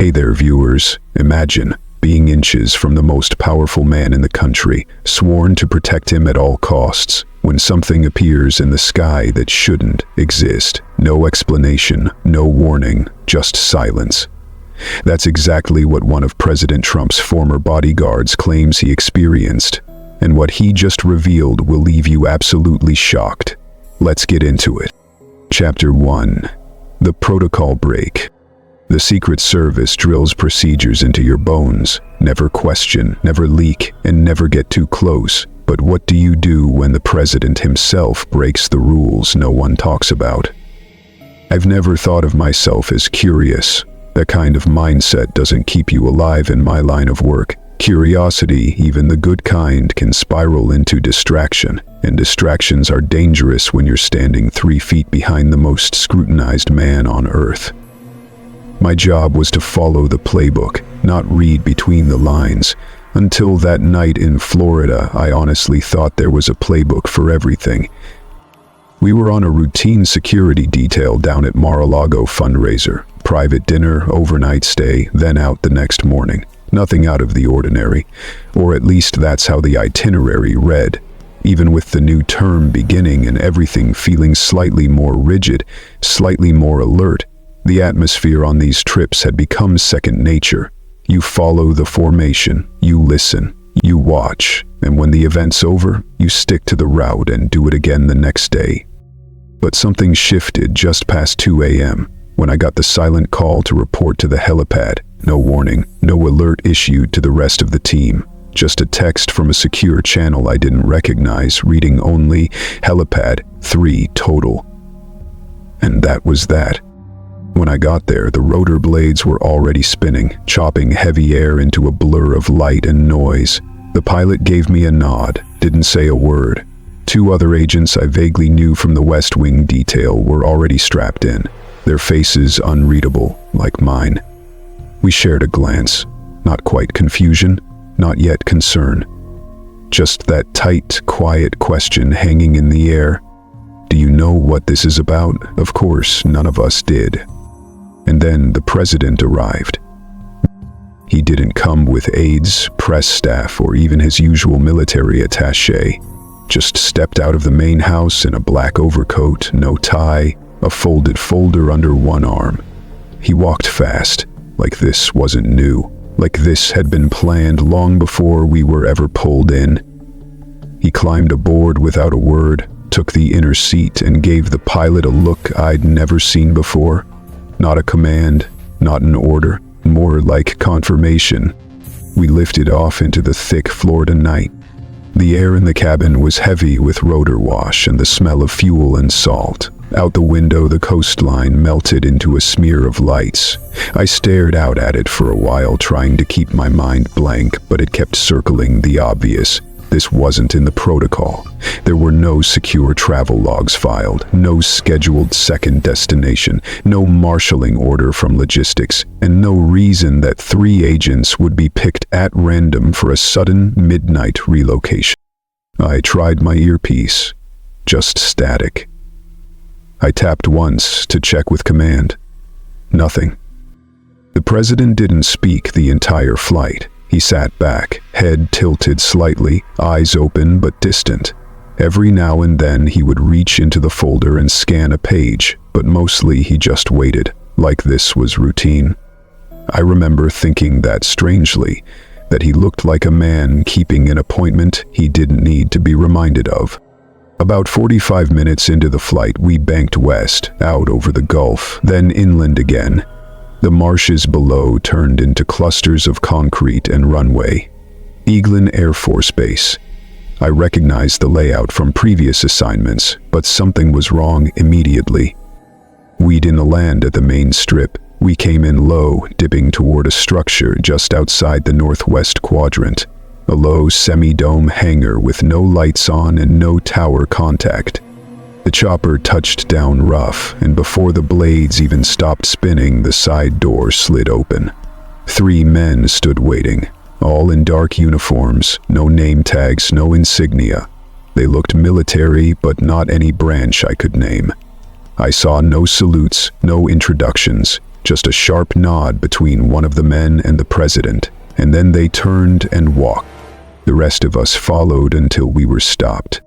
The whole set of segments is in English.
Hey there, viewers. Imagine being inches from the most powerful man in the country, sworn to protect him at all costs, when something appears in the sky that shouldn't exist. No explanation, no warning, just silence. That's exactly what one of President Trump's former bodyguards claims he experienced, and what he just revealed will leave you absolutely shocked. Let's get into it. Chapter 1. The Protocol Break. The Secret Service drills procedures into your bones. Never question, never leak, and never get too close. But what do you do when the president himself breaks the rules no one talks about? I've never thought of myself as curious. That kind of mindset doesn't keep you alive in my line of work. Curiosity, even the good kind, can spiral into distraction, and distractions are dangerous when you're standing 3 feet behind the most scrutinized man on Earth. My job was to follow the playbook, not read between the lines. Until that night in Florida, I honestly thought there was a playbook for everything. We were on a routine security detail down at Mar-a-Lago fundraiser. Private dinner, overnight stay, then out the next morning. Nothing out of the ordinary, or at least that's how the itinerary read. Even with the new term beginning and everything feeling slightly more rigid, slightly more alert, the atmosphere on these trips had become second nature. You follow the formation, you listen, you watch, and when the event's over, you stick to the route and do it again the next day. But something shifted just past 2 a.m. when I got the silent call to report to the helipad. No warning, no alert issued to the rest of the team. Just a text from a secure channel I didn't recognize, reading only helipad 3 total. And that was that. When I got there, the rotor blades were already spinning, chopping heavy air into a blur of light and noise. The pilot gave me a nod, didn't say a word. 2 other agents I vaguely knew from the West Wing detail were already strapped in, their faces unreadable, like mine. We shared a glance, not quite confusion, not yet concern. Just that tight, quiet question hanging in the air. Do you know what this is about? Of course, none of us did. And then the president arrived. He didn't come with aides, press staff, or even his usual military attaché. Just stepped out of the main house in a black overcoat, no tie, a folded folder under one arm. He walked fast, like this wasn't new, like this had been planned long before we were ever pulled in. He climbed aboard without a word, took the inner seat, and gave the pilot a look I'd never seen before. Not a command, not an order, more like confirmation. We lifted off into the thick Florida night. The air in the cabin was heavy with rotor wash and the smell of fuel and salt. Out the window, the coastline melted into a smear of lights. I stared out at it for a while, trying to keep my mind blank, but it kept circling the obvious. This wasn't in the protocol. There were no secure travel logs filed, no scheduled second destination, no marshalling order from logistics, and no reason that 3 agents would be picked at random for a sudden midnight relocation. I tried my earpiece. Just static. I tapped once to check with command. Nothing. The president didn't speak the entire flight. He sat back, head tilted slightly, eyes open but distant. Every now and then he would reach into the folder and scan a page, but mostly he just waited, like this was routine. I remember thinking that strangely, that he looked like a man keeping an appointment he didn't need to be reminded of. About 45 minutes into the flight, we banked west, out over the Gulf, then inland again. The marshes below turned into clusters of concrete and runway. Eglin Air Force Base. I recognized the layout from previous assignments, but something was wrong immediately. We didn't land at the main strip. We came in low, dipping toward a structure just outside the northwest quadrant. A low semi-dome hangar with no lights on and no tower contact. The chopper touched down rough, and before the blades even stopped spinning, the side door slid open. 3 men stood waiting, all in dark uniforms, no name tags, no insignia. They looked military, but not any branch I could name. I saw no salutes, no introductions, just a sharp nod between one of the men and the president, and then they turned and walked. The rest of us followed until we were stopped.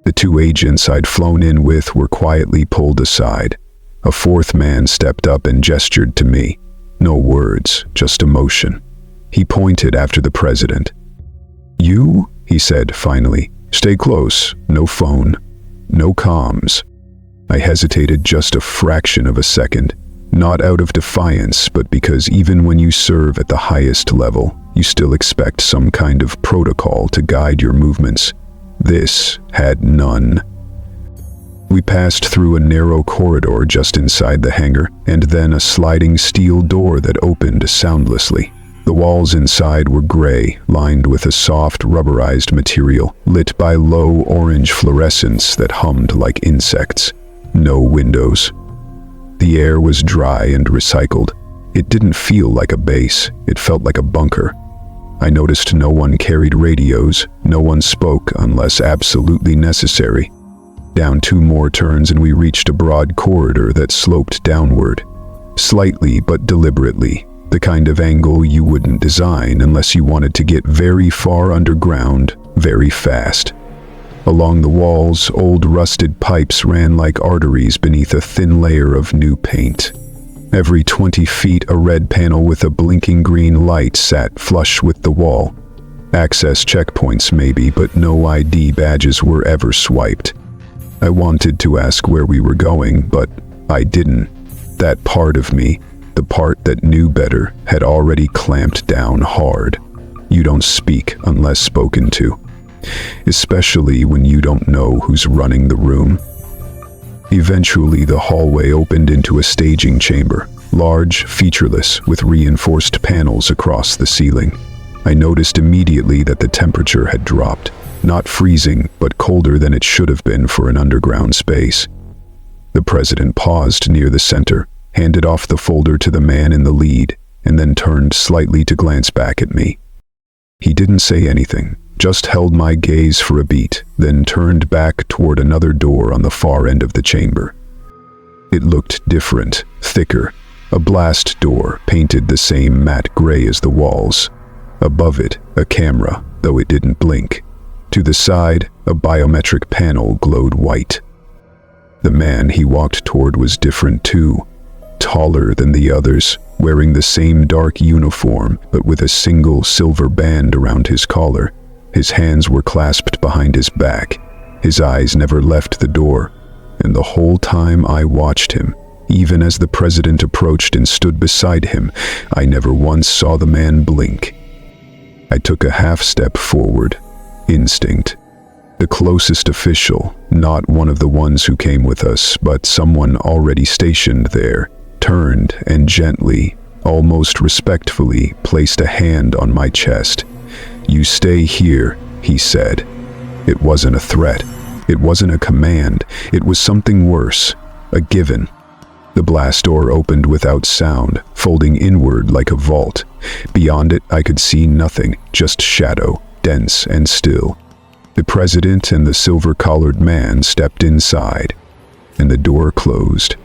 The two agents I'd flown in with were quietly pulled aside. A fourth man stepped up and gestured to me. No words, just emotion. He pointed after the president. "You?" he said finally. "Stay close. No phone. No comms." I hesitated just a fraction of a second, not out of defiance, but because even when you serve at the highest level, you still expect some kind of protocol to guide your movements. This had none. We passed through a narrow corridor just inside the hangar, and then a sliding steel door that opened soundlessly. The walls inside were gray, lined with a soft, rubberized material, lit by low orange fluorescence that hummed like insects. No windows. The air was dry and recycled. It didn't feel like a base, it felt like a bunker. I noticed no one carried radios, no one spoke unless absolutely necessary. Down 2 more turns and we reached a broad corridor that sloped downward. Slightly but deliberately, the kind of angle you wouldn't design unless you wanted to get very far underground, very fast. Along the walls, old rusted pipes ran like arteries beneath a thin layer of new paint. Every 20 feet, a red panel with a blinking green light sat flush with the wall. Access checkpoints maybe, but no ID badges were ever swiped. I wanted to ask where we were going, but I didn't. That part of me, the part that knew better, had already clamped down hard. You don't speak unless spoken to. Especially when you don't know who's running the room. Eventually, the hallway opened into a staging chamber, large, featureless, with reinforced panels across the ceiling. I noticed immediately that the temperature had dropped, not freezing, but colder than it should have been for an underground space. The president paused near the center, handed off the folder to the man in the lead, and then turned slightly to glance back at me. He didn't say anything, just held my gaze for a beat, then turned back toward another door on the far end of the chamber. It looked different, thicker, a blast door painted the same matte gray as the walls. Above it, a camera, though it didn't blink. To the side, a biometric panel glowed white. The man he walked toward was different too, taller than the others, wearing the same dark uniform but with a single silver band around his collar. His hands were clasped behind his back. His eyes never left the door, and the whole time I watched him, even as the president approached and stood beside him, I never once saw the man blink. I took a half step forward. Instinct. The closest official, not one of the ones who came with us, but someone already stationed there, turned and gently, almost respectfully, placed a hand on my chest. "You stay here," he said. It wasn't a threat. It wasn't a command. It was something worse, a given. The blast door opened without sound, folding inward like a vault. Beyond it, I could see nothing, just shadow, dense and still. The president and the silver-collared man stepped inside, and the door closed.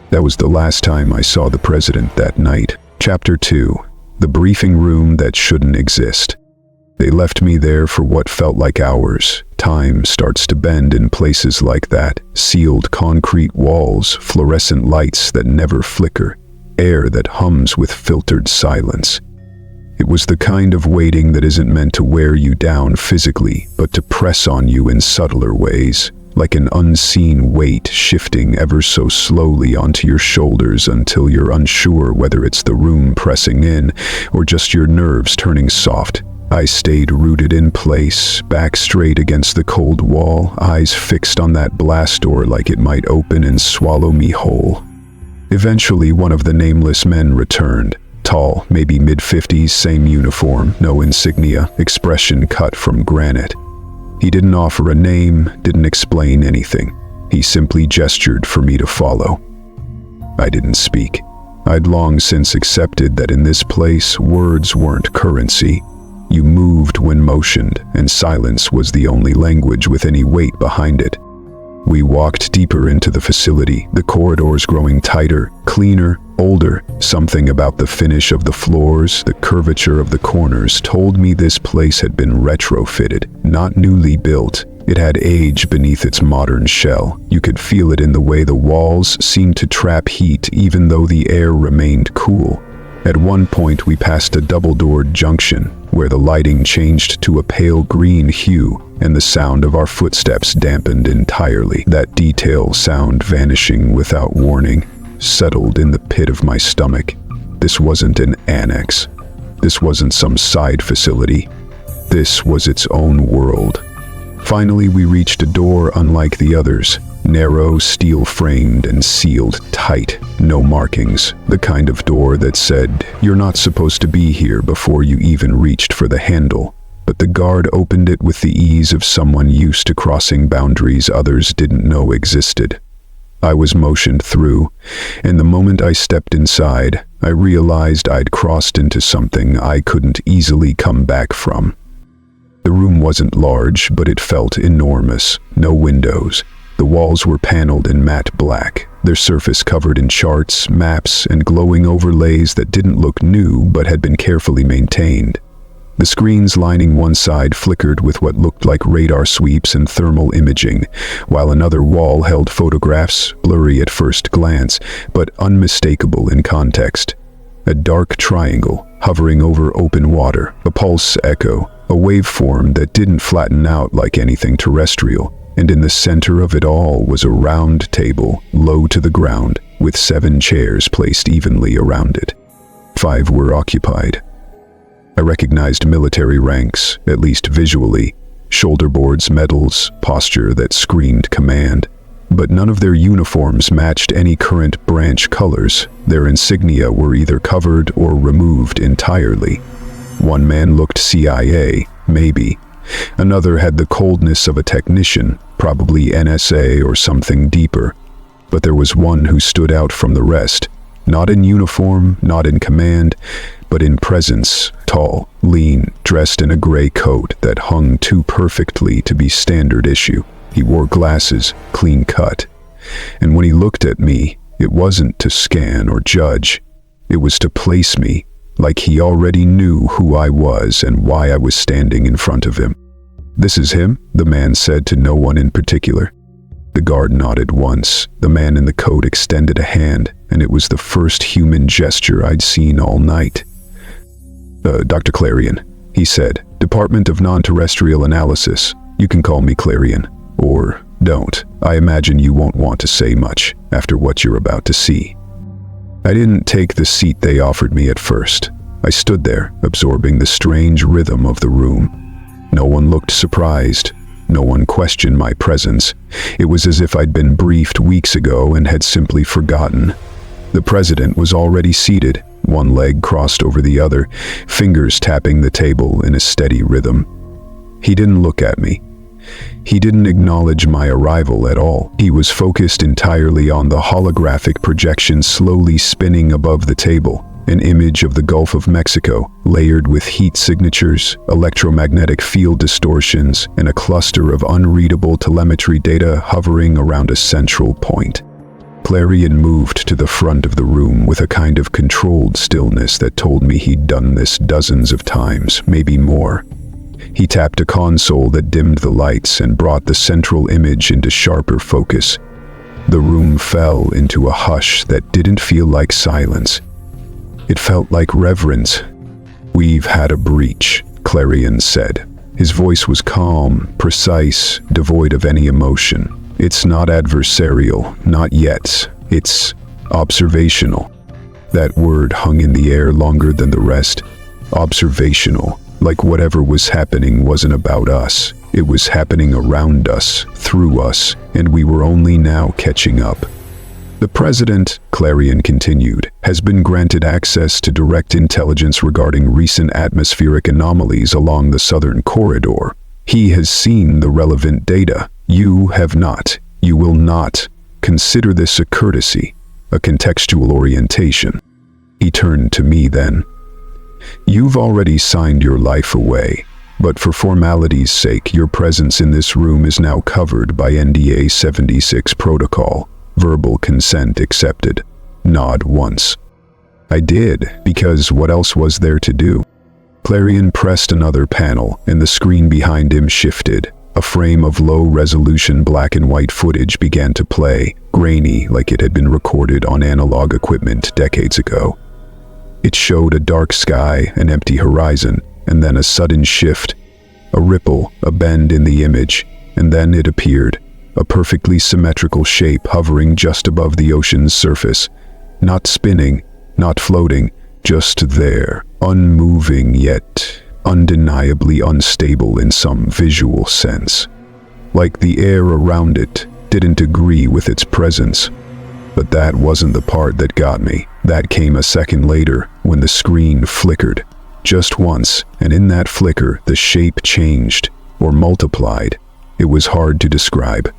That was the last time I saw the president that night. Chapter 2. The briefing room that shouldn't exist. They left me there for what felt like hours. Time starts to bend in places like that. Sealed concrete walls, fluorescent lights that never flicker, air that hums with filtered silence. It was the kind of waiting that isn't meant to wear you down physically, but to press on you in subtler ways, like an unseen weight shifting ever so slowly onto your shoulders until you're unsure whether it's the room pressing in or just your nerves turning soft. I stayed rooted in place, back straight against the cold wall, eyes fixed on that blast door like it might open and swallow me whole. Eventually, one of the nameless men returned. Tall, maybe mid-50s, same uniform, no insignia, expression cut from granite. He didn't offer a name, didn't explain anything. He simply gestured for me to follow. I didn't speak. I'd long since accepted that in this place, words weren't currency. You moved when motioned, and silence was the only language with any weight behind it. We walked deeper into the facility, the corridors growing tighter, cleaner, older. Something about the finish of the floors, the curvature of the corners told me this place had been retrofitted, not newly built. It had age beneath its modern shell. You could feel it in the way the walls seemed to trap heat even though the air remained cool. At one point we passed a double-doored junction, where the lighting changed to a pale green hue, and the sound of our footsteps dampened entirely. That detail sound vanishing without warning settled in the pit of my stomach. This wasn't an annex. This wasn't some side facility. This was its own world. Finally, we reached a door unlike the others. Narrow, steel-framed and sealed tight. No markings. The kind of door that said, "You're not supposed to be here," before you even reached for the handle. But the guard opened it with the ease of someone used to crossing boundaries others didn't know existed. I was motioned through, and the moment I stepped inside, I realized I'd crossed into something I couldn't easily come back from. The room wasn't large, but it felt enormous. No windows. The walls were paneled in matte black, their surface covered in charts, maps, and glowing overlays that didn't look new but had been carefully maintained. The screens lining one side flickered with what looked like radar sweeps and thermal imaging, while another wall held photographs, blurry at first glance, but unmistakable in context. A dark triangle, hovering over open water, a pulse echo, a waveform that didn't flatten out like anything terrestrial. And in the center of it all was a round table, low to the ground, with 7 chairs placed evenly around it. 5 were occupied. I recognized military ranks, at least visually, shoulder boards, medals, posture that screamed command. But none of their uniforms matched any current branch colors. Their insignia were either covered or removed entirely. One man looked CIA, maybe. Another had the coldness of a technician, probably NSA or something deeper. But there was one who stood out from the rest, not in uniform, not in command, but in presence, tall, lean, dressed in a gray coat that hung too perfectly to be standard issue. He wore glasses, clean cut. And when he looked at me, it wasn't to scan or judge. It was to place me, like he already knew who I was and why I was standing in front of him. "This is him?" the man said to no one in particular. The guard nodded once. The man in the coat extended a hand, and it was the first human gesture I'd seen all night. Dr. Clarion," he said, "Department of Non-Terrestrial Analysis. You can call me Clarion. Or don't. I imagine you won't want to say much after what you're about to see." I didn't take the seat they offered me at first. I stood there, absorbing the strange rhythm of the room. No one looked surprised. No one questioned my presence. It was as if I'd been briefed weeks ago and had simply forgotten. The president was already seated, one leg crossed over the other, fingers tapping the table in a steady rhythm. He didn't look at me. He didn't acknowledge my arrival at all. He was focused entirely on the holographic projection slowly spinning above the table, an image of the Gulf of Mexico, layered with heat signatures, electromagnetic field distortions, and a cluster of unreadable telemetry data hovering around a central point. Clarion moved to the front of the room with a kind of controlled stillness that told me he'd done this dozens of times, maybe more. He tapped a console that dimmed the lights and brought the central image into sharper focus. The room fell into a hush that didn't feel like silence. It felt like reverence. "We've had a breach," Clarion said. His voice was calm, precise, devoid of any emotion. "It's not adversarial, not yet. It's observational." That word hung in the air longer than the rest. Observational. Like whatever was happening wasn't about us. It was happening around us, through us, and we were only now catching up. "The president," Clarion continued, "has been granted access to direct intelligence regarding recent atmospheric anomalies along the southern corridor. He has seen the relevant data. You have not. You will not. Consider this a courtesy, a contextual orientation." He turned to me then. "You've already signed your life away. But for formality's sake, your presence in this room is now covered by NDA 76 protocol. Verbal consent accepted. Nod once. I did, because what else was there to do? Clarion pressed another panel, and the screen behind him shifted. A frame of low-resolution black and white footage began to play, grainy like it had been recorded on analog equipment decades ago. It showed a dark sky, an empty horizon, and then a sudden shift. A ripple, a bend in the image, and then it appeared, a perfectly symmetrical shape hovering just above the ocean's surface. Not spinning, not floating, just there, unmoving yet undeniably unstable in some visual sense. Like the air around it didn't agree with its presence. But that wasn't the part that got me. That came a second later, when the screen flickered. Just once, and in that flicker, the shape changed, or multiplied. It was hard to describe.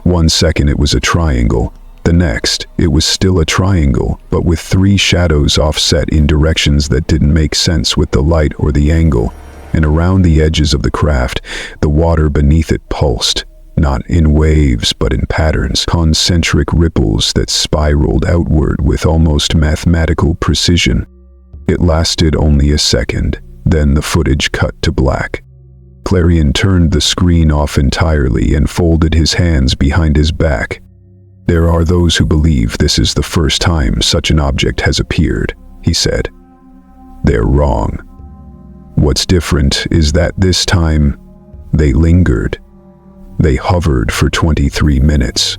1 second it was a triangle. The next, it was still a triangle, but with 3 shadows offset in directions that didn't make sense with the light or the angle. And around the edges of the craft, the water beneath it pulsed, not in waves but in patterns, concentric ripples that spiraled outward with almost mathematical precision. It lasted only a second, then the footage cut to black. Clarion turned the screen off entirely and folded his hands behind his back. There are those who believe this is the first time such an object has appeared, he said. They're wrong. What's different is that this time, they lingered. They hovered for 23 minutes,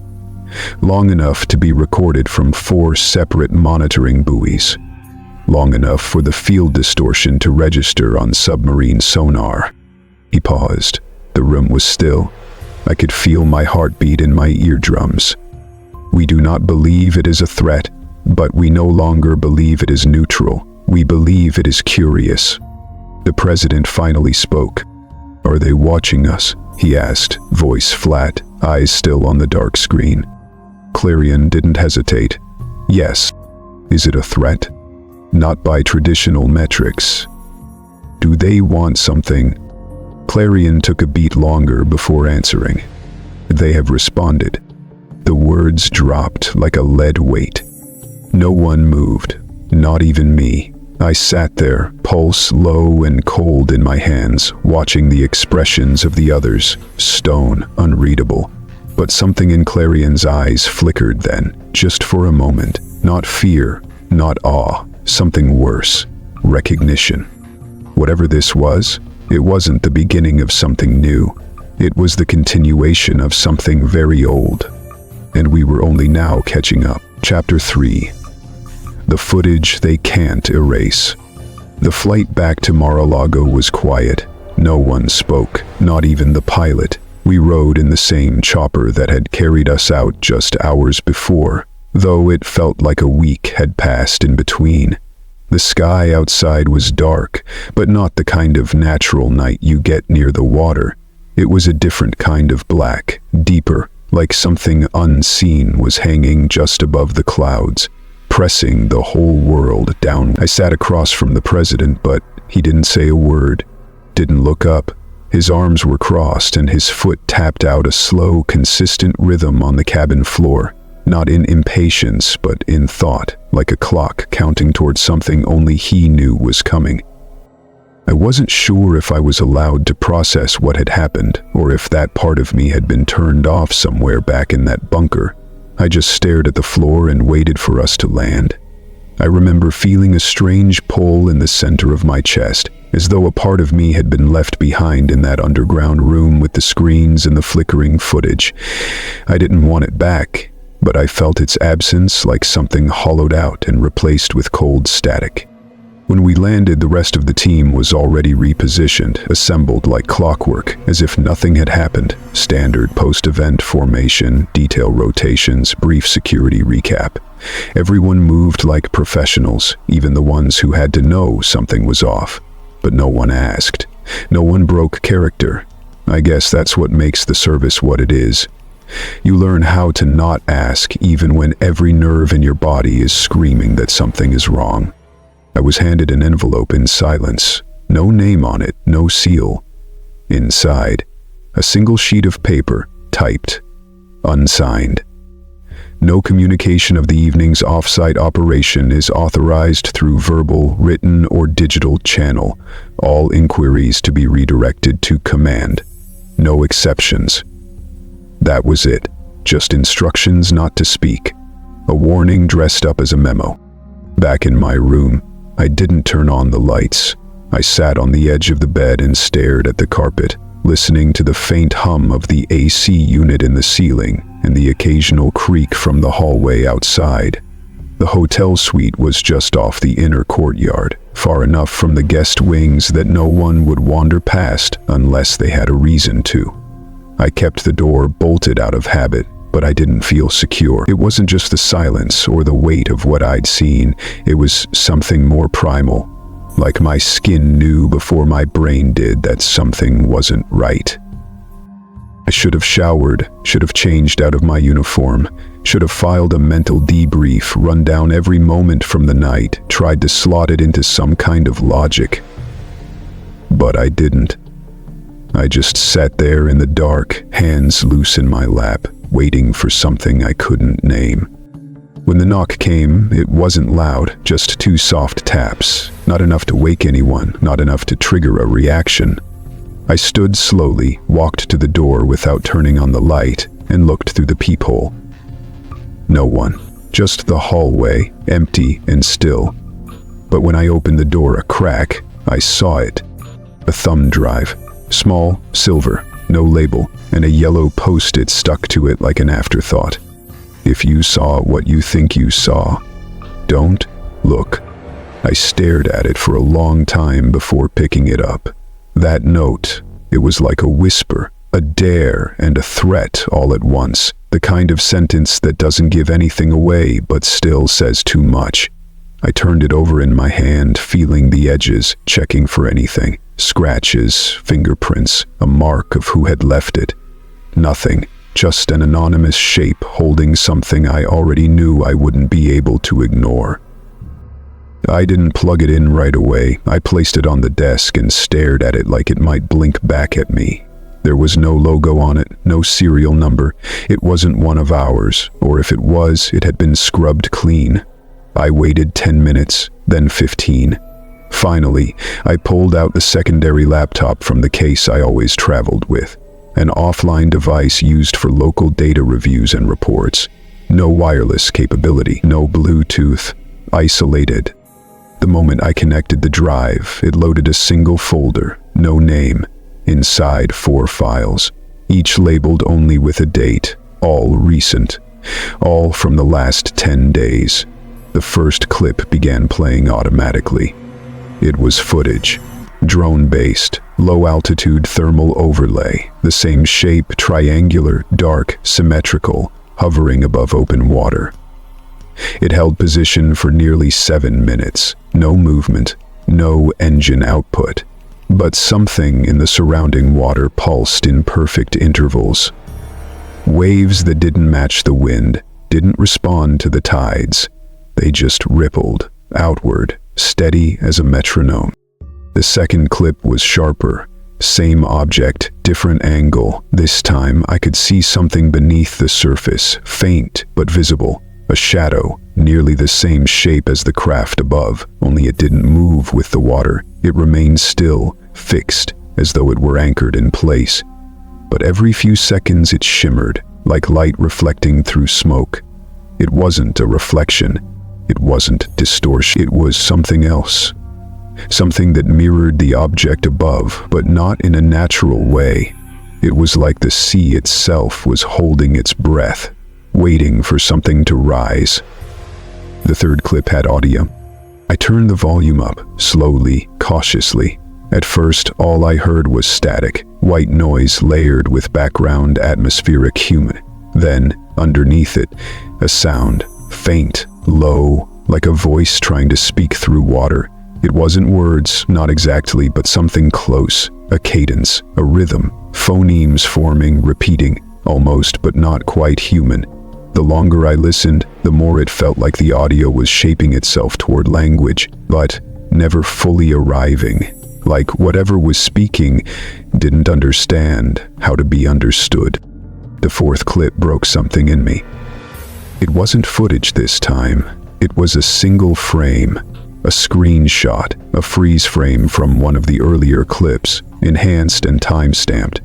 long enough to be recorded from 4 separate monitoring buoys, long enough for the field distortion to register on submarine sonar. He paused. The room was still. I could feel my heartbeat in my eardrums. We do not believe it is a threat, but we no longer believe it is neutral. We believe it is curious. The president finally spoke. Are they watching us? He asked, voice flat, eyes still on the dark screen. Clarion didn't hesitate. Yes. Is it a threat? Not by traditional metrics. Do they want something? Clarion took a beat longer before answering. They have responded. The words dropped like a lead weight. No one moved, not even me. I sat there, pulse low and cold in my hands, watching the expressions of the others, stone, unreadable. But something in Clarion's eyes flickered then, just for a moment. Not fear, not awe, something worse, recognition. Whatever this was, it wasn't the beginning of something new. It was the continuation of something very old. And we were only now catching up. Chapter 3. The footage they can't erase. The flight back to Mar-a-Lago was quiet. No one spoke, not even the pilot. We rode in the same chopper that had carried us out just hours before, though it felt like a week had passed in between. The sky outside was dark, but not the kind of natural night you get near the water. It was a different kind of black, deeper, like something unseen was hanging just above the clouds, pressing the whole world down. I sat across from the president, but he didn't say a word, didn't look up. His arms were crossed and his foot tapped out a slow, consistent rhythm on the cabin floor, not in impatience, but in thought, like a clock counting towards something only he knew was coming. I wasn't sure if I was allowed to process what had happened, or if that part of me had been turned off somewhere back in that bunker. I just stared at the floor and waited for us to land. I remember feeling a strange pull in the center of my chest, as though a part of me had been left behind in that underground room with the screens and the flickering footage. I didn't want it back, but I felt its absence like something hollowed out and replaced with cold static. When we landed, the rest of the team was already repositioned, assembled like clockwork, as if nothing had happened. Standard post-event formation, detail rotations, brief security recap. Everyone moved like professionals, even the ones who had to know something was off. But no one asked. No one broke character. I guess that's what makes the service what it is. You learn how to not ask even when every nerve in your body is screaming that something is wrong. I was handed an envelope in silence. No name on it, no seal. Inside, a single sheet of paper, typed, unsigned. No communication of the evening's off-site operation is authorized through verbal, written, or digital channel. All inquiries to be redirected to command. No exceptions. That was it. Just instructions not to speak. A warning dressed up as a memo. Back in my room, I didn't turn on the lights. I sat on the edge of the bed and stared at the carpet, listening to the faint hum of the AC unit in the ceiling and the occasional creak from the hallway outside. The hotel suite was just off the inner courtyard, far enough from the guest wings that no one would wander past unless they had a reason to. I kept the door bolted out of habit, but I didn't feel secure. It wasn't just the silence or the weight of what I'd seen, it was something more primal. Like my skin knew before my brain did that something wasn't right. I should have showered, should have changed out of my uniform, should have filed a mental debrief, run down every moment from the night, tried to slot it into some kind of logic. But I didn't. I just sat there in the dark, hands loose in my lap, waiting for something I couldn't name. When the knock came, it wasn't loud, just 2 soft taps. Not enough to wake anyone, not enough to trigger a reaction. I stood slowly, walked to the door without turning on the light, and looked through the peephole. No one, just the hallway, empty and still. But when I opened the door a crack, I saw it. A thumb drive, small, silver, no label, and a yellow post-it stuck to it like an afterthought. If you saw what you think you saw, don't look. I stared at it for a long time before picking it up. That note, it was like a whisper, a dare and a threat all at once, the kind of sentence that doesn't give anything away but still says too much. I turned it over in my hand, feeling the edges, checking for anything. Scratches, fingerprints, a mark of who had left it. Nothing, just an anonymous shape holding something I already knew I wouldn't be able to ignore. I didn't plug it in right away. I placed it on the desk and stared at it like it might blink back at me. There was no logo on it, no serial number. It wasn't one of ours, or if it was, it had been scrubbed clean. I waited 10 minutes, then 15. Finally, I pulled out the secondary laptop from the case I always traveled with. An offline device used for local data reviews and reports. No wireless capability, no Bluetooth. Isolated. The moment I connected the drive, it loaded a single folder, no name. Inside 4 files, each labeled only with a date, all recent. All from the last 10 days. The first clip began playing automatically. It was footage. Drone-based, low-altitude thermal overlay. The same shape, triangular, dark, symmetrical, hovering above open water. It held position for nearly 7 minutes. No movement, no engine output. But something in the surrounding water pulsed in perfect intervals. Waves that didn't match the wind, didn't respond to the tides. They just rippled, outward, steady as a metronome. The second clip was sharper. Same object, different angle. This time I could see something beneath the surface, faint but visible. A shadow, nearly the same shape as the craft above, only it didn't move with the water. It remained still, fixed, as though it were anchored in place. But every few seconds it shimmered, like light reflecting through smoke. It wasn't a reflection. It wasn't distortion. It was something else. Something that mirrored the object above, but not in a natural way. It was like the sea itself was holding its breath, waiting for something to rise. The third clip had audio. I turned the volume up, slowly, cautiously. At first, all I heard was static, white noise layered with background atmospheric hum. Then, underneath it, a sound, faint, low, like a voice trying to speak through water. It wasn't words, not exactly, but something close, a cadence, a rhythm, phonemes forming, repeating, almost but not quite human. The longer I listened, the more it felt like the audio was shaping itself toward language, but never fully arriving. Like whatever was speaking didn't understand how to be understood. The fourth clip broke something in me. It wasn't footage this time. It was a single frame, a screenshot, a freeze frame from one of the earlier clips, enhanced and time-stamped.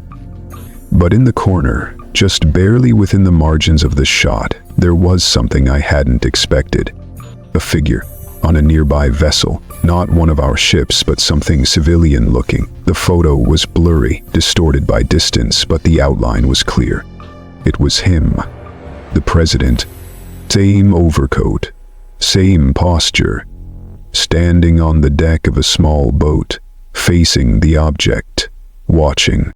But in the corner, just barely within the margins of the shot, there was something I hadn't expected. A figure on a nearby vessel, not one of our ships, but something civilian-looking. The photo was blurry, distorted by distance, but the outline was clear. It was him, the president. Same overcoat, same posture, standing on the deck of a small boat, facing the object, watching.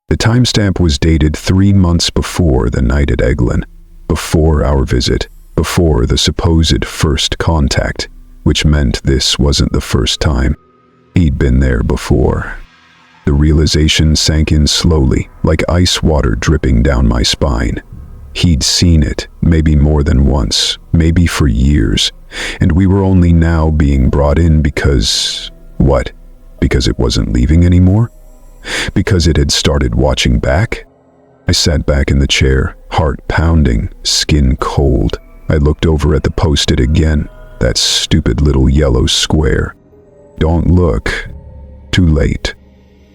The timestamp was dated 3 months before the night at Eglin, before our visit, before the supposed first contact, which meant this wasn't the first time. He'd been there before. The realization sank in slowly, like ice water dripping down my spine. He'd seen it, maybe more than once, maybe for years, and we were only now being brought in because... what? Because it wasn't leaving anymore? Because it had started watching back? I sat back in the chair, heart pounding, skin cold. I looked over at the post-it again, that stupid little yellow square. Don't look. Too late.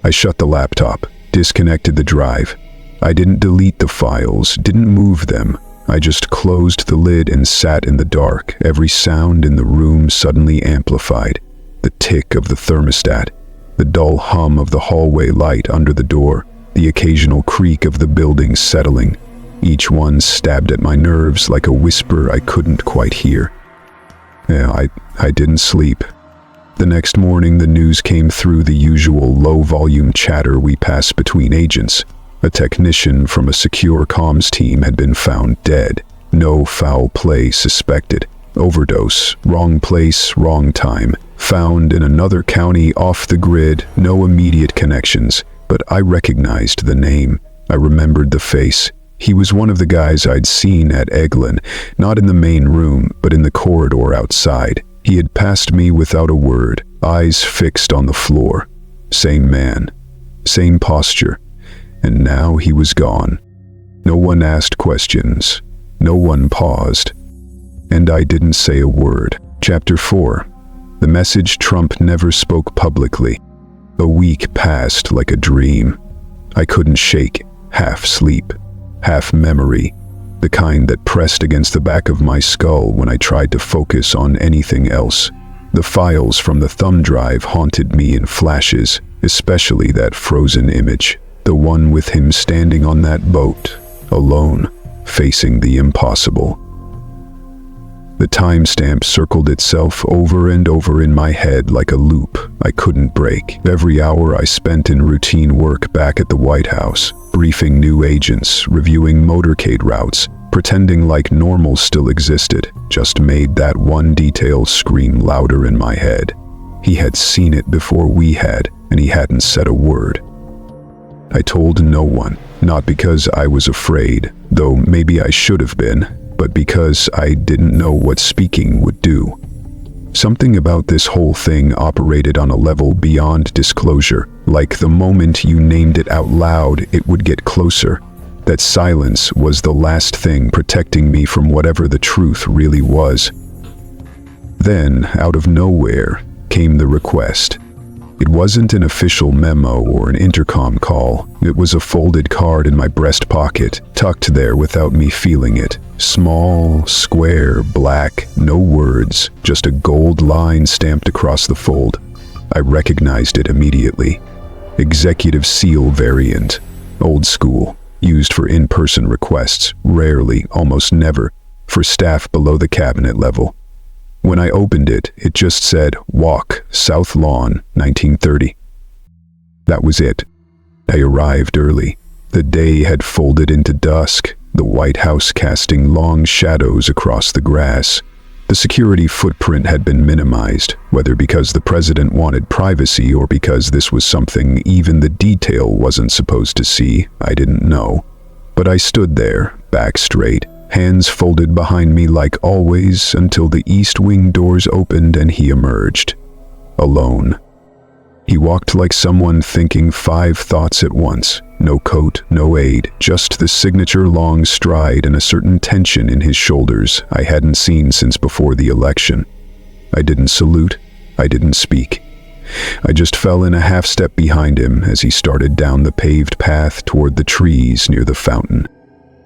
I shut the laptop, disconnected the drive. I didn't delete the files, didn't move them. I just closed the lid and sat in the dark, every sound in the room suddenly amplified. The tick of the thermostat, the dull hum of the hallway light under the door, the occasional creak of the building settling. Each one stabbed at my nerves like a whisper I couldn't quite hear. I didn't sleep. The next morning, the news came through the usual low-volume chatter we pass between agents. A technician from a secure comms team had been found dead. No foul play suspected. Overdose, wrong place, wrong time. Found in another county off the grid, no immediate connections. But I recognized the name. I remembered the face. He was one of the guys I'd seen at Eglin, not in the main room, but in the corridor outside. He had passed me without a word, eyes fixed on the floor. Same man, same posture. And now he was gone. No one asked questions. No one paused. And I didn't say a word. Chapter 4. The message Trump never spoke publicly. A week passed like a dream. I couldn't shake, half sleep, half memory, the kind that pressed against the back of my skull when I tried to focus on anything else. The files from the thumb drive haunted me in flashes, especially that frozen image. The one with him standing on that boat, alone, facing the impossible. The timestamp circled itself over and over in my head like a loop I couldn't break. Every hour I spent in routine work back at the White House, briefing new agents, reviewing motorcade routes, pretending like normal still existed, just made that one detail scream louder in my head. He had seen it before we had, and he hadn't said a word. I told no one, not because I was afraid, though maybe I should have been, but because I didn't know what speaking would do. Something about this whole thing operated on a level beyond disclosure, like the moment you named it out loud, it would get closer. That silence was the last thing protecting me from whatever the truth really was. Then, out of nowhere, came the request. It wasn't an official memo or an intercom call. It was a folded card in my breast pocket, tucked there without me feeling it. Small, square, black, no words, just a gold line stamped across the fold. I recognized it immediately. Executive seal variant. Old school. Used for in-person requests, rarely, almost never, for staff below the cabinet level. When I opened it, it just said, Walk, South Lawn, 1930. That was it. I arrived early. The day had folded into dusk, the White House casting long shadows across the grass. The security footprint had been minimized, whether because the president wanted privacy or because this was something even the detail wasn't supposed to see, I didn't know. But I stood there, back straight, hands folded behind me like always until the East Wing doors opened and he emerged. Alone. He walked like someone thinking 5 thoughts at once. No coat, no aid, just the signature long stride and a certain tension in his shoulders I hadn't seen since before the election. I didn't salute. I didn't speak. I just fell in a half-step behind him as he started down the paved path toward the trees near the fountain.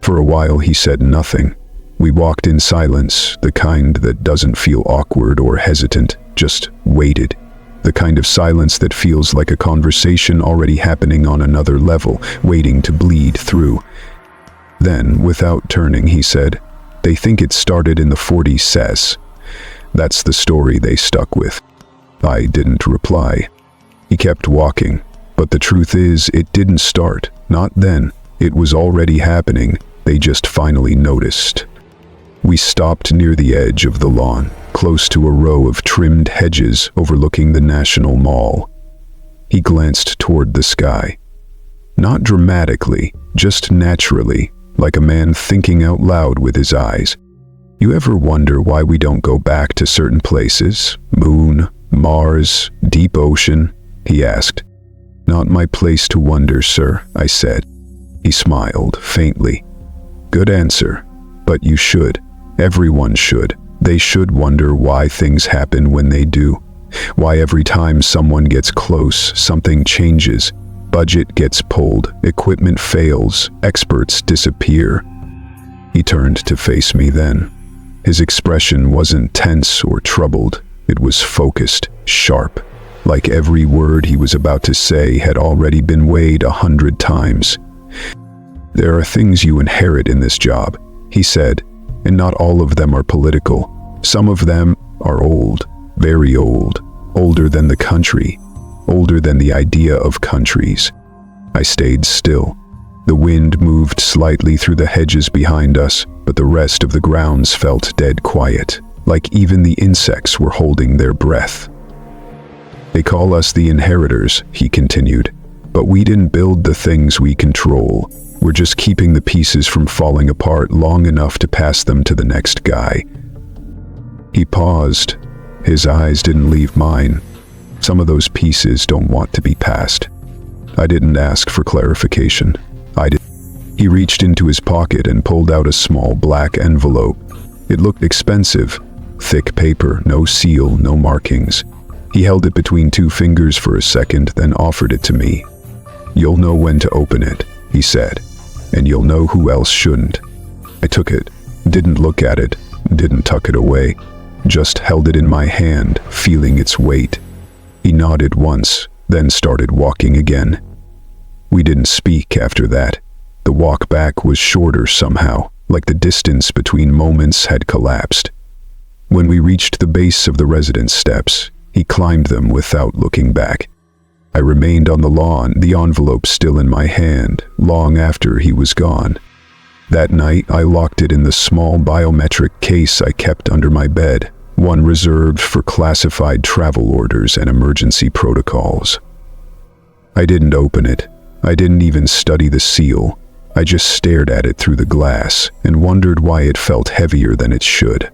For a while he said nothing. We walked in silence, the kind that doesn't feel awkward or hesitant, just waited. The kind of silence that feels like a conversation already happening on another level, waiting to bleed through. Then, without turning, he said, "They think it started in the 40s. That's the story they stuck with." I didn't reply. He kept walking, but the truth is, it didn't start. Not then. It was already happening. They just finally noticed. We stopped near the edge of the lawn, close to a row of trimmed hedges overlooking the National Mall. He glanced toward the sky. Not dramatically, just naturally, like a man thinking out loud with his eyes. "You ever wonder why we don't go back to certain places? Moon, Mars, deep ocean?" he asked. "Not my place to wonder, sir," I said. He smiled faintly. "Good answer, but you should. Everyone should. They should wonder why things happen when they do. Why every time someone gets close, something changes. Budget gets pulled, equipment fails, experts disappear." He turned to face me then. His expression wasn't tense or troubled. It was focused, sharp, like every word he was about to say had already been weighed 100 times. "There are things you inherit in this job," he said, "and not all of them are political. Some of them are old, very old, older than the country, older than the idea of countries." I stayed still. The wind moved slightly through the hedges behind us, but the rest of the grounds felt dead quiet, like even the insects were holding their breath. "They call us the inheritors," he continued, "but we didn't build the things we control. We're just keeping the pieces from falling apart long enough to pass them to the next guy." He paused. His eyes didn't leave mine. "Some of those pieces don't want to be passed." I didn't ask for clarification. I did. He reached into his pocket and pulled out a small black envelope. It looked expensive. Thick paper, no seal, no markings. He held it between 2 fingers for a second, then offered it to me. "You'll know when to open it," he said, "and you'll know who else shouldn't." I took it, didn't look at it, didn't tuck it away, just held it in my hand, feeling its weight. He nodded once, then started walking again. We didn't speak after that. The walk back was shorter somehow, like the distance between moments had collapsed. When we reached the base of the residence steps, he climbed them without looking back. I remained on the lawn, the envelope still in my hand, long after he was gone. That night, I locked it in the small biometric case I kept under my bed, one reserved for classified travel orders and emergency protocols. I didn't open it. I didn't even study the seal. I just stared at it through the glass and wondered why it felt heavier than it should.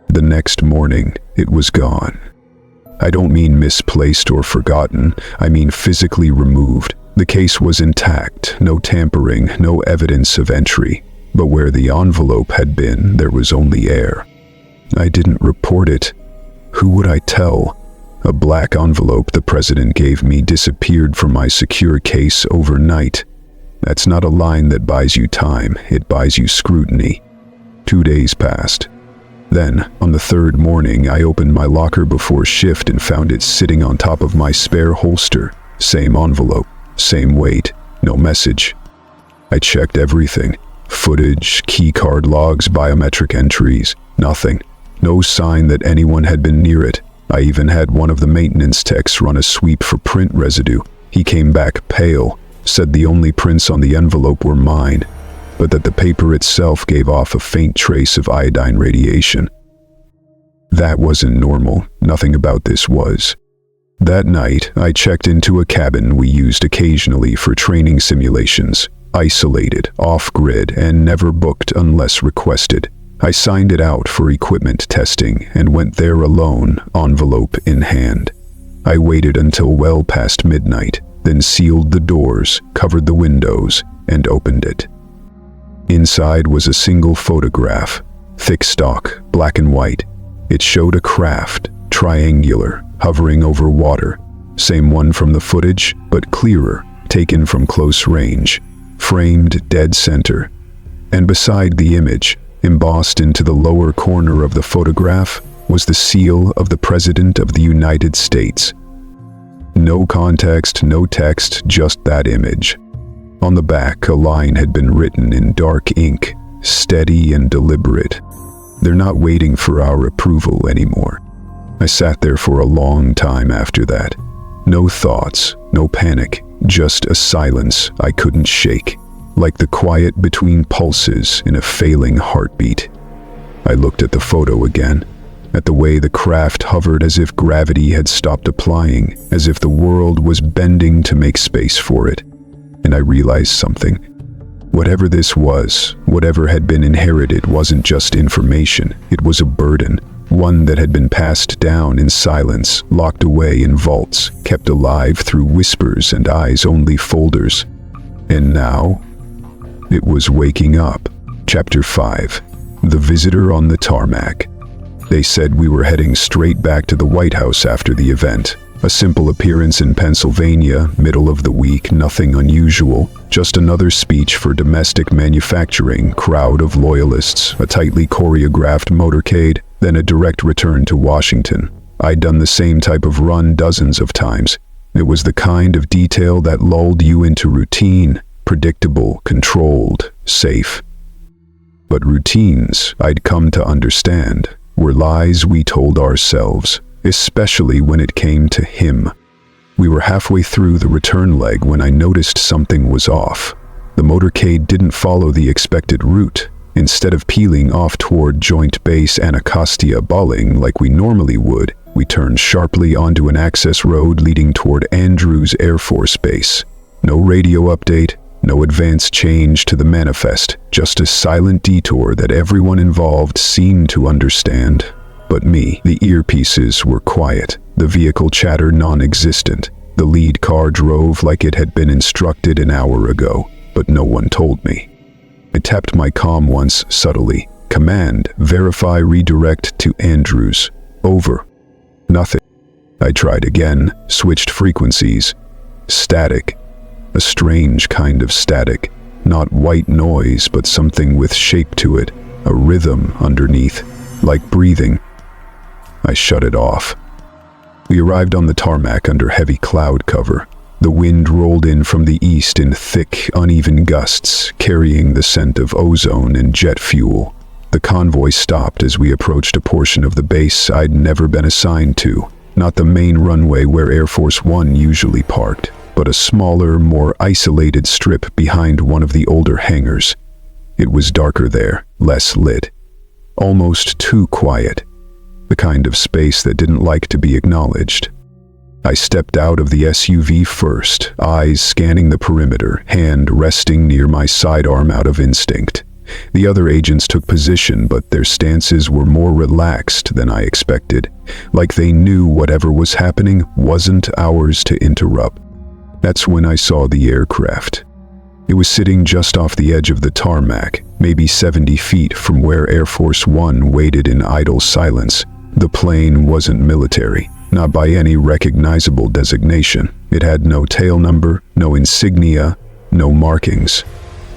The next morning, it was gone. I don't mean misplaced or forgotten, I mean physically removed. The case was intact, no tampering, no evidence of entry. But where the envelope had been, there was only air. I didn't report it. Who would I tell? A black envelope the president gave me disappeared from my secure case overnight. That's not a line that buys you time, it buys you scrutiny. 2 days passed. Then, on the 3rd morning, I opened my locker before shift and found it sitting on top of my spare holster. Same envelope, same weight, no message. I checked everything. Footage, keycard logs, biometric entries, nothing. No sign that anyone had been near it. I even had one of the maintenance techs run a sweep for print residue. He came back pale, said the only prints on the envelope were mine, but that the paper itself gave off a faint trace of iodine radiation. That wasn't normal. Nothing about this was. That night, I checked into a cabin we used occasionally for training simulations. Isolated, off-grid, and never booked unless requested. I signed it out for equipment testing and went there alone, envelope in hand. I waited until well past midnight, then sealed the doors, covered the windows, and opened it. Inside was a single photograph, thick stock, black and white. It showed a craft, triangular, hovering over water. Same one from the footage, but clearer, taken from close range, framed dead center. And beside the image, embossed into the lower corner of the photograph, was the seal of the President of the United States. No context, no text, just that image. On the back, a line had been written in dark ink, steady and deliberate. "They're not waiting for our approval anymore." I sat there for a long time after that. No thoughts, no panic, just a silence I couldn't shake, like the quiet between pulses in a failing heartbeat. I looked at the photo again, at the way the craft hovered as if gravity had stopped applying, as if the world was bending to make space for it. And I realized something. Whatever this was, whatever had been inherited, wasn't just information, it was a burden. One that had been passed down in silence, locked away in vaults, kept alive through whispers and eyes-only folders. And now, it was waking up. Chapter 5. The Visitor on the Tarmac. They said we were heading straight back to the White House after the event. A simple appearance in Pennsylvania, middle of the week, nothing unusual. Just another speech for domestic manufacturing, crowd of loyalists, a tightly choreographed motorcade, then a direct return to Washington. I'd done the same type of run dozens of times. It was the kind of detail that lulled you into routine, predictable, controlled, safe. But routines, I'd come to understand, were lies we told ourselves, especially when it came to him. We were halfway through the return leg when I noticed something was off. The motorcade didn't follow the expected route. Instead of peeling off toward Joint Base Anacostia Bolling like we normally would, we turned sharply onto an access road leading toward Andrews Air Force Base. No radio update, no advance change to the manifest, just a silent detour that everyone involved seemed to understand. But me, the earpieces were quiet, the vehicle chatter non-existent. The lead car drove like it had been instructed an hour ago, but no one told me. I tapped my comm once subtly. Command, verify redirect to Andrews. Over. Nothing. I tried again, switched frequencies. Static. A strange kind of static. Not white noise, but something with shape to it. A rhythm underneath, like breathing. I shut it off. We arrived on the tarmac under heavy cloud cover. The wind rolled in from the east in thick, uneven gusts, carrying the scent of ozone and jet fuel. The convoy stopped as we approached a portion of the base I'd never been assigned to. Not the main runway where Air Force One usually parked, but a smaller, more isolated strip behind one of the older hangars. It was darker there, less lit. Almost too quiet. The kind of space that didn't like to be acknowledged. I stepped out of the SUV first, eyes scanning the perimeter, hand resting near my sidearm out of instinct. The other agents took position, but their stances were more relaxed than I expected, like they knew whatever was happening wasn't ours to interrupt. That's when I saw the aircraft. It was sitting just off the edge of the tarmac, maybe 70 feet from where Air Force One waited in idle silence. The plane wasn't military, not by any recognizable designation. It had no tail number, no insignia, no markings.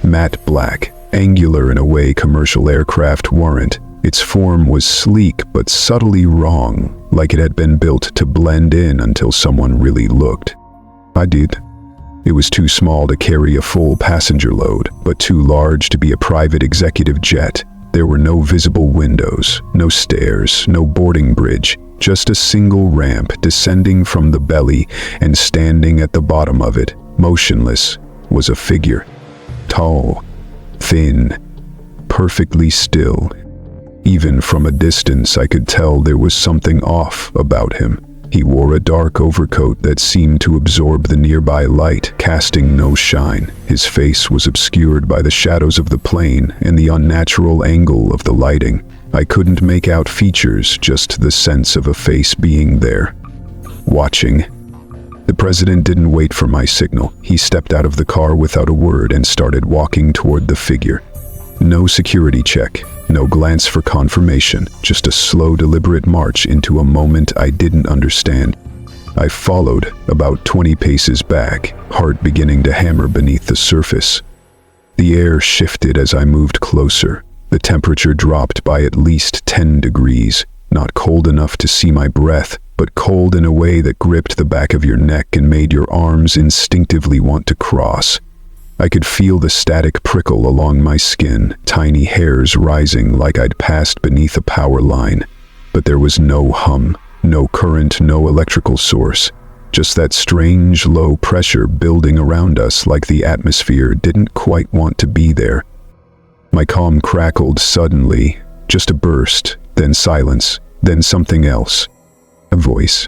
Matte black, angular in a way commercial aircraft weren't. Its form was sleek but subtly wrong, like it had been built to blend in until someone really looked. I did. It was too small to carry a full passenger load, but too large to be a private executive jet. There were no visible windows, no stairs, no boarding bridge, just a single ramp descending from the belly, and standing at the bottom of it, motionless, was a figure. Tall, thin, perfectly still. Even from a distance I could tell there was something off about him. He wore a dark overcoat that seemed to absorb the nearby light, casting no shine. His face was obscured by the shadows of the plane and the unnatural angle of the lighting. I couldn't make out features, just the sense of a face being there. watching. The president didn't wait for my signal. He stepped out of the car without a word and started walking toward the figure. No security check, no glance for confirmation, just a slow, deliberate march into a moment I didn't understand. I followed, about 20 paces back, heart beginning to hammer beneath the surface. The air shifted as I moved closer. The temperature dropped by at least 10 degrees, not cold enough to see my breath, but cold in a way that gripped the back of your neck and made your arms instinctively want to cross. I could feel the static prickle along my skin, tiny hairs rising like I'd passed beneath a power line. But there was no hum, no current, no electrical source. Just that strange low pressure building around us like the atmosphere didn't quite want to be there. My comm crackled suddenly, just a burst, then silence, then something else. A voice.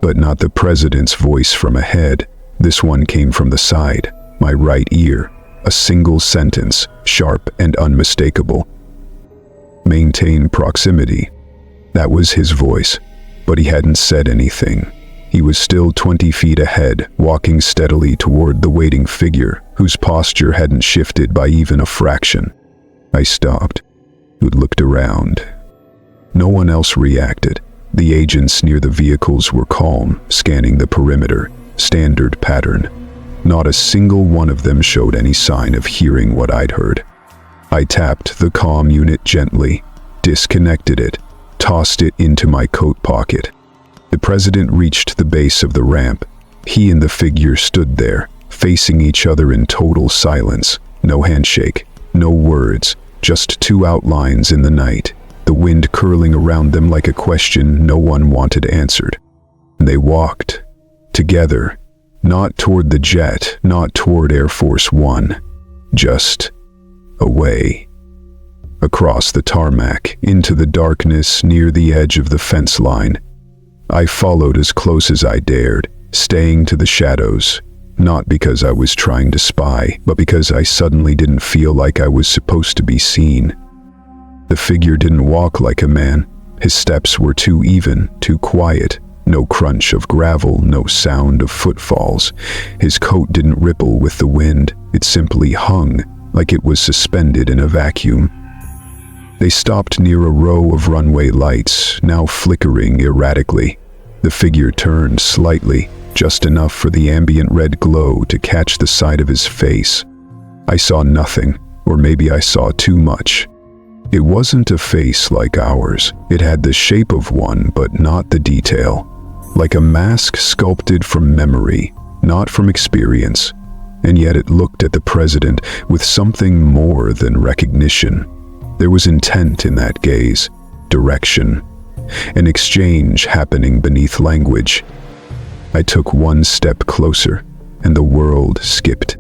But not the president's voice from ahead. This one came from the side, my right ear. A single sentence, sharp and unmistakable. Maintain proximity. That was his voice, but he hadn't said anything. He was still 20 feet ahead, walking steadily toward the waiting figure, whose posture hadn't shifted by even a fraction. I stopped, looked around. No one else reacted. The agents near the vehicles were calm, scanning the perimeter, standard pattern. Not a single one of them showed any sign of hearing what I'd heard. I tapped the comm unit gently, disconnected it, tossed it into my coat pocket. The president reached the base of the ramp. He and the figure stood there, facing each other in total silence. No handshake, no words, just two outlines in the night, the wind curling around them like a question no one wanted answered. They walked, together, not toward the jet, not toward Air Force One, just away. Across the tarmac, into the darkness near the edge of the fence line. I followed as close as I dared, staying to the shadows, not because I was trying to spy, but because I suddenly didn't feel like I was supposed to be seen. The figure didn't walk like a man. His steps were too even, too quiet. No crunch of gravel, no sound of footfalls. His coat didn't ripple with the wind. It simply hung, like it was suspended in a vacuum. They stopped near a row of runway lights, now flickering erratically. The figure turned slightly, just enough for the ambient red glow to catch the side of his face. I saw nothing, or maybe I saw too much. It wasn't a face like ours. It had the shape of one, but not the detail. Like a mask sculpted from memory, not from experience. And yet it looked at the president with something more than recognition. There was intent in that gaze, direction, an exchange happening beneath language. I took one step closer, and the world skipped.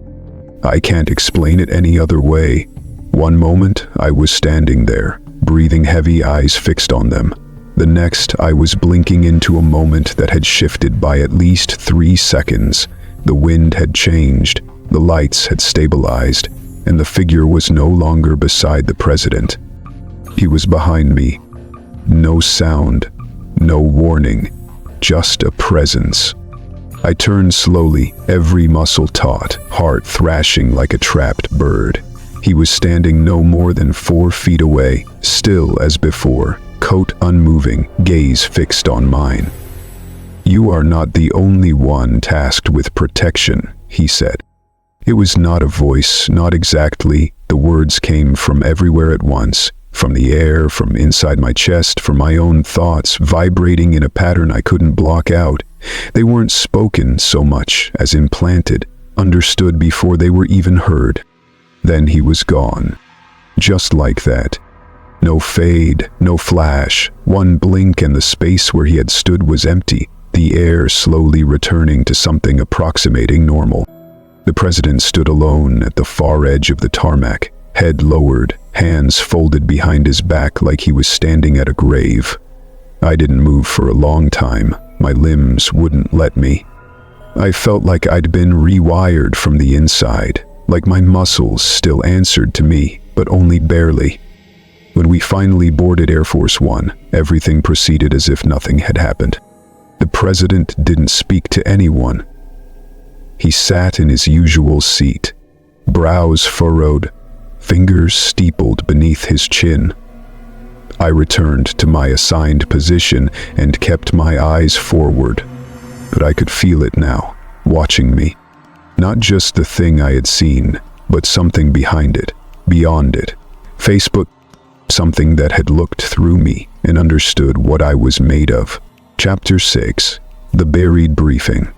I can't explain it any other way. One moment, I was standing there, breathing heavy, eyes fixed on them. The next, I was blinking into a moment that had shifted by at least 3 seconds. The wind had changed, the lights had stabilized, and the figure was no longer beside the president. He was behind me. No sound, no warning, just a presence. I turned slowly, every muscle taut, heart thrashing like a trapped bird. He was standing no more than 4 feet away, still as before, coat unmoving, gaze fixed on mine. "You are not the only one tasked with protection," he said. It was not a voice, not exactly. The words came from everywhere at once, from the air, from inside my chest, from my own thoughts, vibrating in a pattern I couldn't block out. They weren't spoken so much as implanted, understood before they were even heard. Then he was gone. Just like that. No fade, no flash. One blink and the space where he had stood was empty, the air slowly returning to something approximating normal. The president stood alone at the far edge of the tarmac, head lowered, hands folded behind his back like he was standing at a grave. I didn't move for a long time. My limbs wouldn't let me. I felt like I'd been rewired from the inside, like my muscles still answered to me, but only barely. When we finally boarded Air Force One, everything proceeded as if nothing had happened. The president didn't speak to anyone. He sat in his usual seat, brows furrowed, fingers steepled beneath his chin. I returned to my assigned position and kept my eyes forward, but I could feel it now, watching me. Not just the thing I had seen, but something behind it, beyond it. Facebook, something that had looked through me and understood what I was made of. Chapter 6. The Buried Briefing.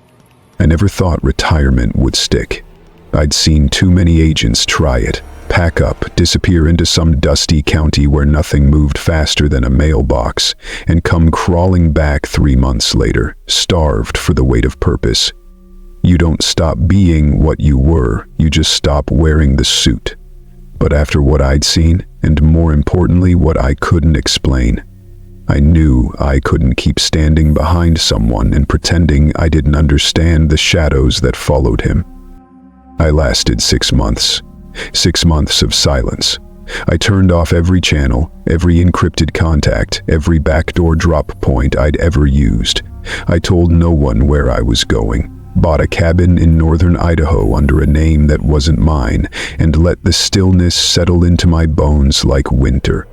I never thought retirement would stick. I'd seen too many agents try it, pack up, disappear into some dusty county where nothing moved faster than a mailbox, and come crawling back 3 months later, starved for the weight of purpose. You don't stop being what you were, you just stop wearing the suit. But after what I'd seen, and more importantly what I couldn't explain, I knew I couldn't keep standing behind someone and pretending I didn't understand the shadows that followed him. I lasted 6 months. 6 months of silence. I turned off every channel, every encrypted contact, every backdoor drop point I'd ever used. I told no one where I was going, bought a cabin in northern Idaho under a name that wasn't mine, and let the stillness settle into my bones like winter.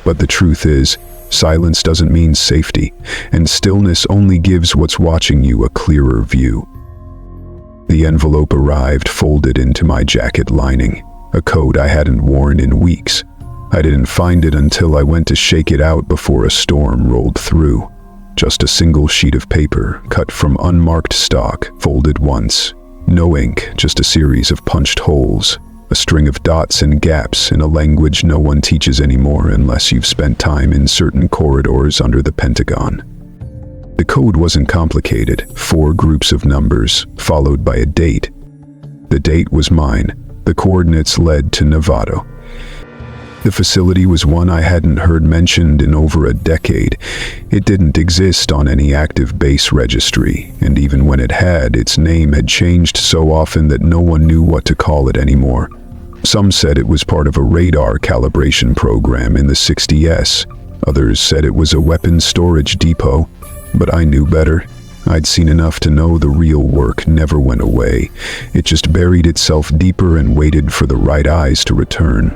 But the truth is, silence doesn't mean safety, and stillness only gives what's watching you a clearer view. The envelope arrived folded into my jacket lining, a coat I hadn't worn in weeks. I didn't find it until I went to shake it out before a storm rolled through. Just a single sheet of paper, cut from unmarked stock, folded once. No ink, just a series of punched holes, a string of dots and gaps in a language no one teaches anymore unless you've spent time in certain corridors under the Pentagon. The code wasn't complicated, 4 groups of numbers, followed by a date. The date was mine, the coordinates led to Nevada. The facility was one I hadn't heard mentioned in over a decade. It didn't exist on any active base registry, and even when it had, its name had changed so often that no one knew what to call it anymore. Some said it was part of a radar calibration program in the 60s. Others said it was a weapons storage depot. But I knew better. I'd seen enough to know the real work never went away. It just buried itself deeper and waited for the right eyes to return.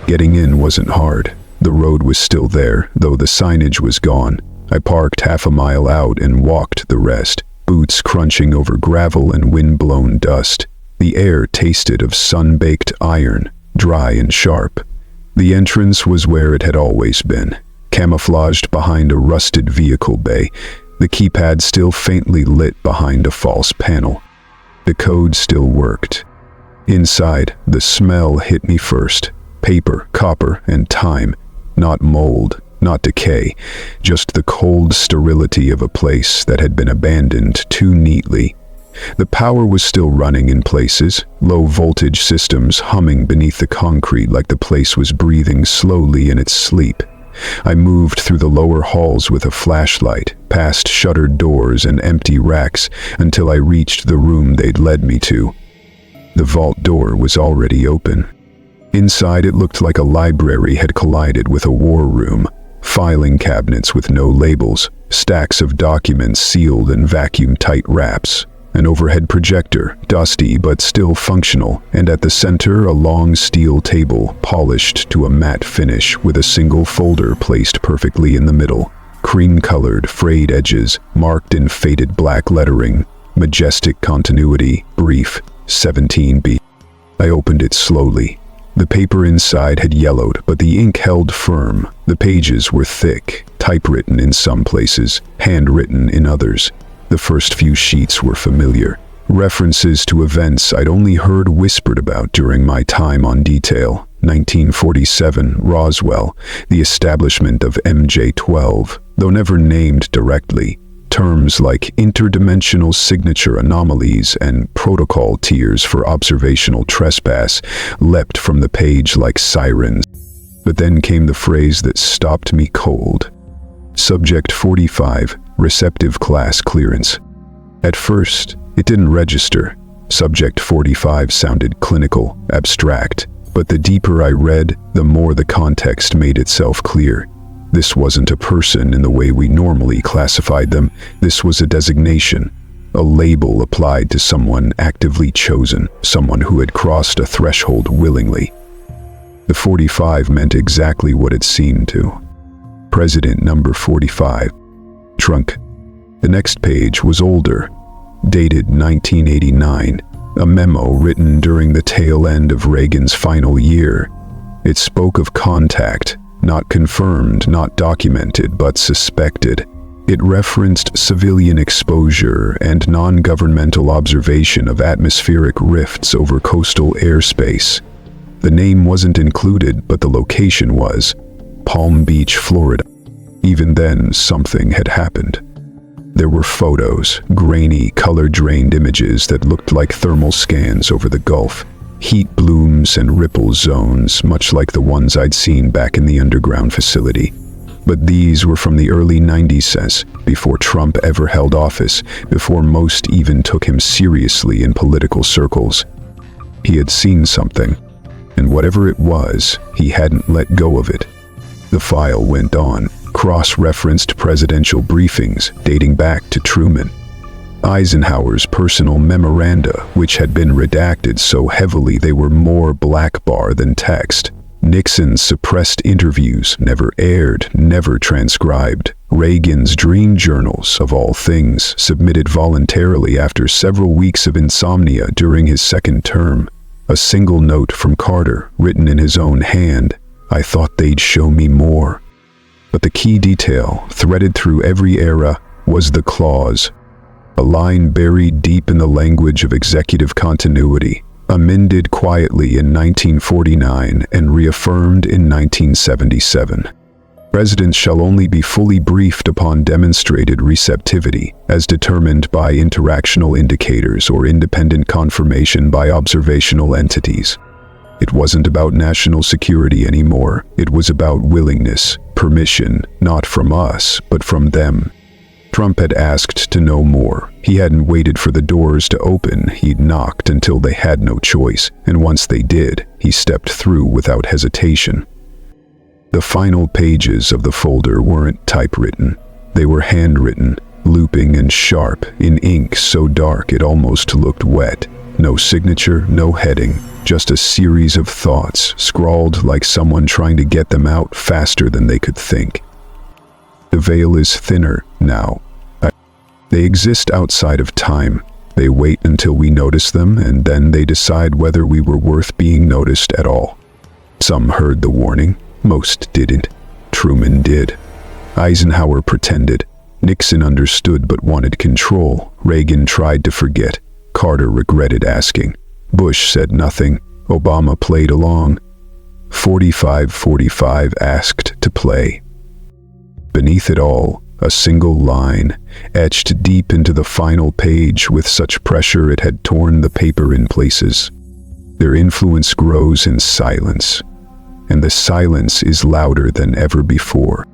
Getting in wasn't hard. The road was still there, though the signage was gone. I parked half a mile out and walked the rest, boots crunching over gravel and wind-blown dust. The air tasted of sun-baked iron, dry and sharp. The entrance was where it had always been, camouflaged behind a rusted vehicle bay, the keypad still faintly lit behind a false panel. The code still worked. Inside, the smell hit me first. Paper, copper, and time. Not mold, not decay, just the cold sterility of a place that had been abandoned too neatly. The power was still running in places, low-voltage systems humming beneath the concrete like the place was breathing slowly in its sleep. I moved through the lower halls with a flashlight, past shuttered doors and empty racks, until I reached the room they'd led me to. The vault door was already open. Inside, it looked like a library had collided with a war room. Filing cabinets with no labels, stacks of documents sealed in vacuum-tight wraps, an overhead projector, dusty but still functional, and at the center a long steel table polished to a matte finish with a single folder placed perfectly in the middle. Cream-colored, frayed edges, marked in faded black lettering, majestic continuity, brief, 17B. I opened it slowly. The paper inside had yellowed, but the ink held firm. The pages were thick, typewritten in some places, handwritten in others. The first few sheets were familiar, references to events I'd only heard whispered about during my time on detail. 1947, Roswell, the establishment of MJ-12, though never named directly. Terms like interdimensional signature anomalies and protocol tiers for observational trespass leapt from the page like sirens. But then came the phrase that stopped me cold. Subject 45, receptive class clearance. At first, it didn't register. Subject 45 sounded clinical, abstract, but the deeper I read, the more the context made itself clear. This wasn't a person in the way we normally classified them. This was a designation, a label applied to someone actively chosen, someone who had crossed a threshold willingly. The 45 meant exactly what it seemed to. President number 45. Trunk. The next page was older, dated 1989, a memo written during the tail end of Reagan's final year. It spoke of contact, not confirmed, not documented, but suspected. It referenced civilian exposure and non-governmental observation of atmospheric rifts over coastal airspace. The name wasn't included, but the location was Palm Beach, Florida. Even then, something had happened. There were photos, grainy, color-drained images that looked like thermal scans over the Gulf. Heat blooms and ripple zones, much like the ones I'd seen back in the underground facility. But these were from the early 90s, before Trump ever held office, before most even took him seriously in political circles. He had seen something, and whatever it was, he hadn't let go of it. The file went on, cross-referenced presidential briefings dating back to Truman, Eisenhower's personal memoranda, which had been redacted so heavily they were more black bar than text, Nixon's suppressed interviews, never aired, never transcribed, Reagan's dream journals, of all things, submitted voluntarily after several weeks of insomnia during his second term, a single note from Carter, written in his own hand, "I thought they'd show me more." But the key detail, threaded through every era, was the clause, a line buried deep in the language of executive continuity, amended quietly in 1949 and reaffirmed in 1977. Presidents shall only be fully briefed upon demonstrated receptivity, as determined by interactional indicators or independent confirmation by observational entities. It wasn't about national security anymore. It was about willingness, permission, not from us, but from them. Trump had asked to know more. He hadn't waited for the doors to open. He'd knocked until they had no choice, and once they did, he stepped through without hesitation. The final pages of the folder weren't typewritten. They were handwritten, looping and sharp, in ink so dark it almost looked wet. No signature, no heading, just a series of thoughts, scrawled like someone trying to get them out faster than they could think. The veil is thinner now. They exist outside of time. They wait until we notice them, and then they decide whether we were worth being noticed at all. Some heard the warning. Most didn't. Truman did. Eisenhower pretended. Nixon understood but wanted control. Reagan tried to forget. Carter regretted asking. Bush said nothing. Obama played along. 45 asked to play. Beneath it all, a single line, etched deep into the final page with such pressure it had torn the paper in places. Their influence grows in silence, and the silence is louder than ever before.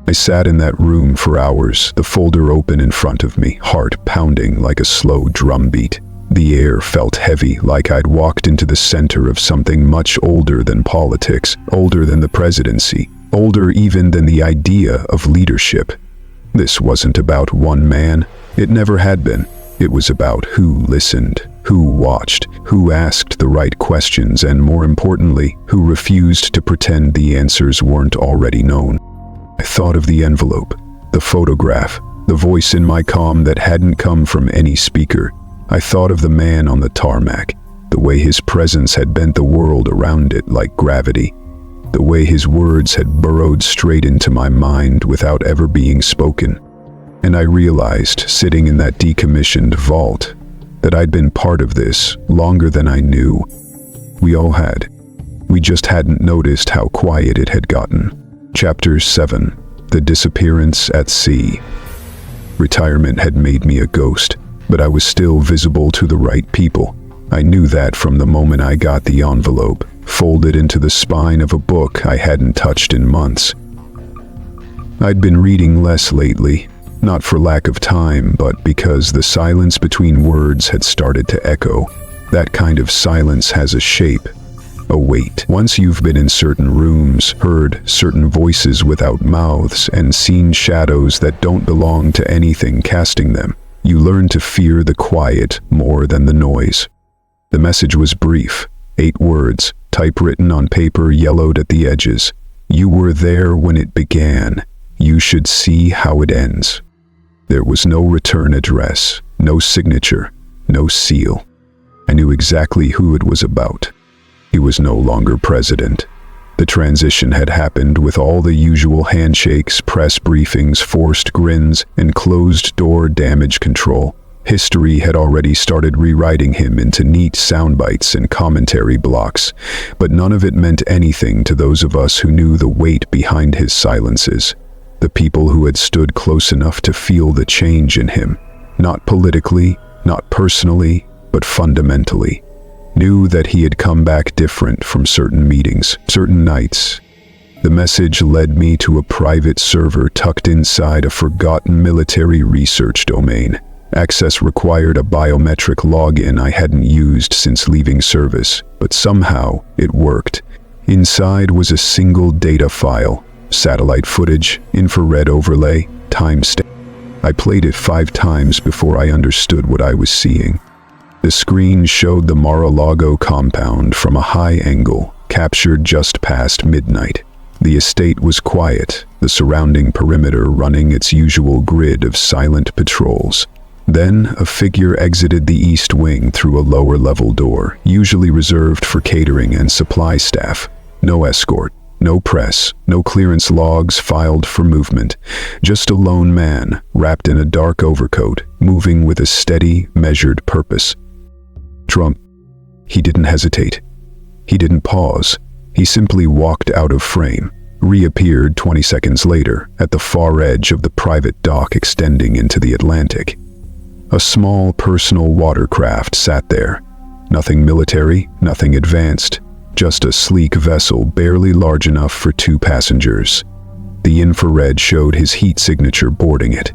I sat in that room for hours, the folder open in front of me, heart pounding like a slow drumbeat. The air felt heavy, like I'd walked into the center of something much older than politics, older than the presidency, older even than the idea of leadership. This wasn't about one man. It never had been. It was about who listened, who watched, who asked the right questions, and more importantly, who refused to pretend the answers weren't already known. I thought of the envelope, the photograph, the voice in my comm that hadn't come from any speaker. I thought of the man on the tarmac, the way his presence had bent the world around it like gravity, the way his words had burrowed straight into my mind without ever being spoken. And I realized, sitting in that decommissioned vault, that I'd been part of this longer than I knew. We all had. We just hadn't noticed how quiet it had gotten. Chapter 7. The Disappearance at Sea. Retirement had made me a ghost, but I was still visible to the right people. I knew that from the moment I got the envelope, folded into the spine of a book I hadn't touched in months. I'd been reading less lately, not for lack of time, but because the silence between words had started to echo. That kind of silence has a shape, a weight. Once you've been in certain rooms, heard certain voices without mouths, and seen shadows that don't belong to anything casting them, you learn to fear the quiet more than the noise. The message was brief, 8 words, typewritten on paper yellowed at the edges. You were there when it began. You should see how it ends. There was no return address, no signature, no seal. I knew exactly who it was about. He was no longer president. The transition had happened with all the usual handshakes, press briefings, forced grins, and closed-door damage control. History had already started rewriting him into neat soundbites and commentary blocks, but none of it meant anything to those of us who knew the weight behind his silences. The people who had stood close enough to feel the change in him, not politically, not personally, but fundamentally, knew that he had come back different from certain meetings, certain nights. The message led me to a private server tucked inside a forgotten military research domain. Access required a biometric login I hadn't used since leaving service, but somehow it worked. Inside was a single data file, satellite footage, infrared overlay, timestamp. I played it 5 times before I understood what I was seeing. The screen showed the Mar-a-Lago compound from a high angle, captured just past midnight. The estate was quiet, the surrounding perimeter running its usual grid of silent patrols. Then, a figure exited the east wing through a lower-level door, usually reserved for catering and supply staff. No escort, no press, no clearance logs filed for movement. Just a lone man, wrapped in a dark overcoat, moving with a steady, measured purpose. Trump. He didn't hesitate. He didn't pause. He simply walked out of frame, reappeared 20 seconds later at the far edge of the private dock extending into the Atlantic. A small personal watercraft sat there. Nothing military, nothing advanced, just a sleek vessel barely large enough for 2 passengers. The infrared showed his heat signature boarding it.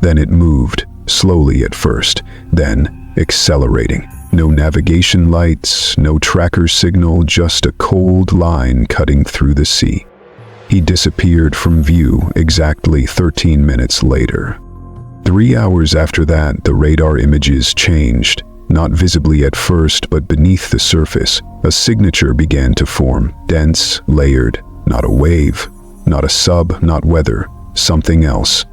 Then it moved, slowly at first, then accelerating. No navigation lights, no tracker signal, just a cold line cutting through the sea. He disappeared from view exactly 13 minutes later. 3 hours after that, the radar images changed. Not visibly at first, but beneath the surface, a signature began to form, dense, layered, not a wave, not a sub, not weather, something else.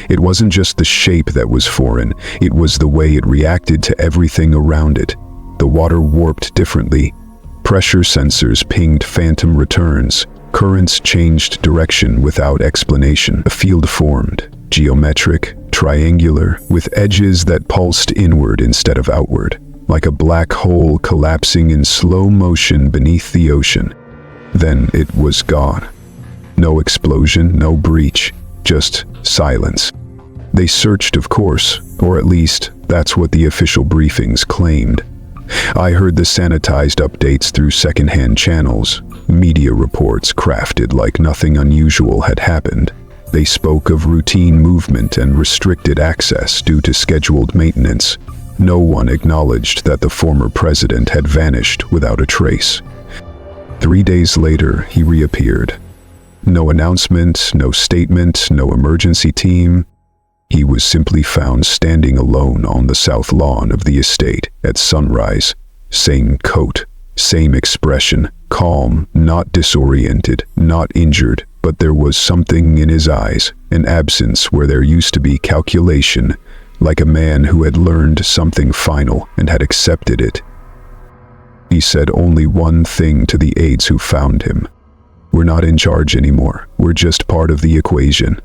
It wasn't just the shape that was foreign, it was the way it reacted to everything around it. The water warped differently. Pressure sensors pinged phantom returns. Currents changed direction without explanation. A field formed, geometric, triangular, with edges that pulsed inward instead of outward, like a black hole collapsing in slow motion beneath the ocean. Then it was gone. No explosion, no breach, just silence. They searched, of course, or at least that's what the official briefings claimed. I heard the sanitized updates through secondhand channels, media reports crafted like nothing unusual had happened. They spoke of routine movement and restricted access due to scheduled maintenance. No one acknowledged that the former president had vanished without a trace. 3 days later, he reappeared. No announcement, no statement, no emergency team. He was simply found standing alone on the south lawn of the estate at sunrise. Same coat, same expression, calm, not disoriented, not injured, but there was something in his eyes, an absence where there used to be calculation, like a man who had learned something final and had accepted it. He said only one thing to the aides who found him. "We're not in charge anymore. We're just part of the equation."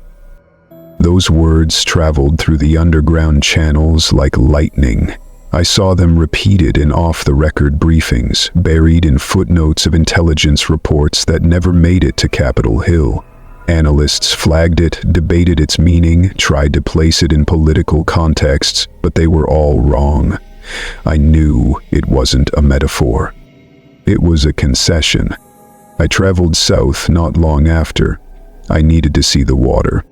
Those words traveled through the underground channels like lightning. I saw them repeated in off-the-record briefings, buried in footnotes of intelligence reports that never made it to Capitol Hill. Analysts flagged it, debated its meaning, tried to place it in political contexts, but they were all wrong. I knew it wasn't a metaphor. It was a concession. I traveled south not long after. I needed to see the water.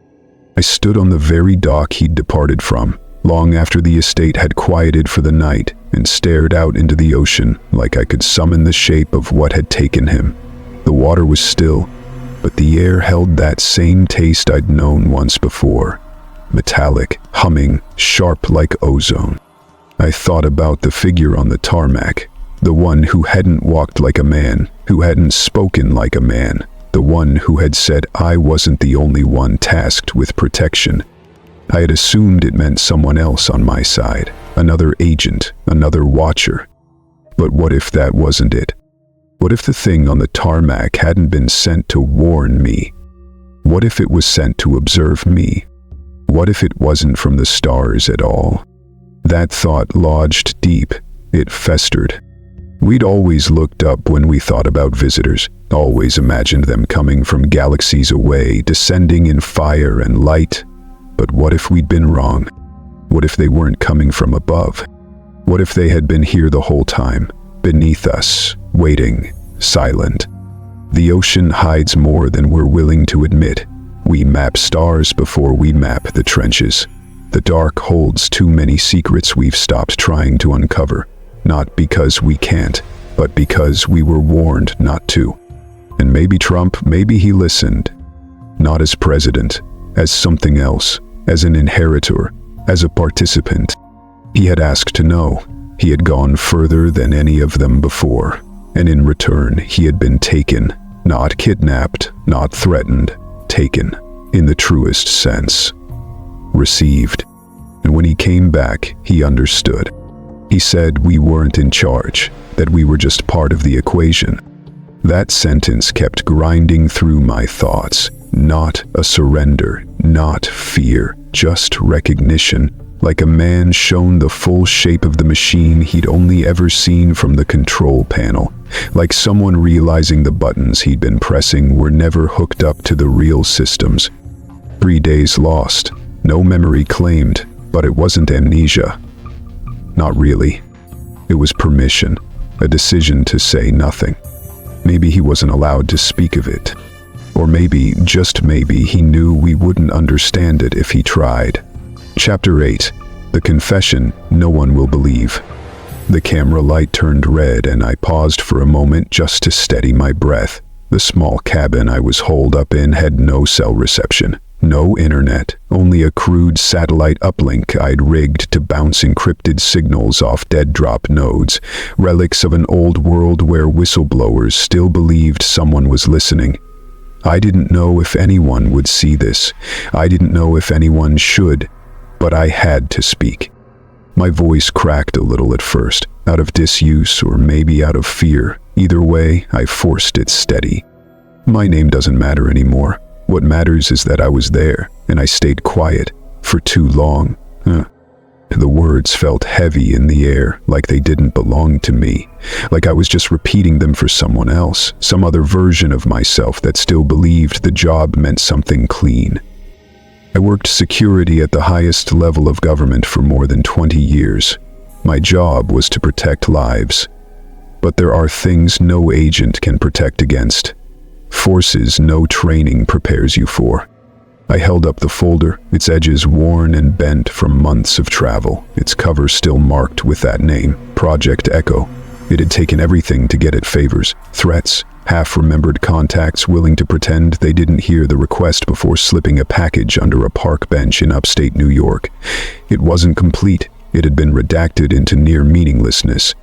I stood on the very dock he'd departed from, long after the estate had quieted for the night, and stared out into the ocean like I could summon the shape of what had taken him. The water was still, but the air held that same taste I'd known once before. Metallic, humming, sharp like ozone. I thought about the figure on the tarmac, the one who hadn't walked like a man, who hadn't spoken like a man, the one who had said I wasn't the only one tasked with protection. I had assumed it meant someone else on my side, another agent, another watcher. But what if that wasn't it? What if the thing on the tarmac hadn't been sent to warn me? What if it was sent to observe me? What if it wasn't from the stars at all? That thought lodged deep. It festered. We'd always looked up when we thought about visitors, always imagined them coming from galaxies away, descending in fire and light. But what if we'd been wrong? What if they weren't coming from above? What if they had been here the whole time, beneath us, waiting, silent? The ocean hides more than we're willing to admit. We map stars before we map the trenches. The dark holds too many secrets we've stopped trying to uncover, not because we can't, but because we were warned not to. And maybe Trump, maybe he listened. Not as president, as something else, as an inheritor, as a participant. He had asked to know. He had gone further than any of them before, and in return he had been taken, not kidnapped, not threatened, taken, in the truest sense. Received. And when he came back, he understood. He said we weren't in charge, that we were just part of the equation. That sentence kept grinding through my thoughts. Not a surrender, not fear, just recognition, like a man shown the full shape of the machine he'd only ever seen from the control panel, like someone realizing the buttons he'd been pressing were never hooked up to the real systems. 3 days lost, no memory claimed, but it wasn't amnesia. Not really. It was permission, a decision to say nothing. Maybe he wasn't allowed to speak of it. Or maybe, just maybe, he knew we wouldn't understand it if he tried. Chapter 8. The confession no one will believe. The camera light turned red and I paused for a moment just to steady my breath. The small cabin I was holed up in had no cell reception, no internet, only a crude satellite uplink I'd rigged to bounce encrypted signals off dead-drop nodes, relics of an old world where whistleblowers still believed someone was listening. I didn't know if anyone would see this. I didn't know if anyone should, but I had to speak. My voice cracked a little at first, out of disuse or maybe out of fear. Either way, I forced it steady. My name doesn't matter anymore. What matters is that I was there, and I stayed quiet for too long. The words felt heavy in the air, like they didn't belong to me, like I was just repeating them for someone else, some other version of myself that still believed the job meant something clean. I worked security at the highest level of government for more than 20 years. My job was to protect lives. But there are things no agent can protect against. Forces no training prepares you for. I held up the folder, its edges worn and bent from months of travel, its cover still marked with that name, Project Echo. It had taken everything to get at favors, threats, half-remembered contacts willing to pretend they didn't hear the request before slipping a package under a park bench in upstate New York. It wasn't complete. It had been redacted into near meaninglessness.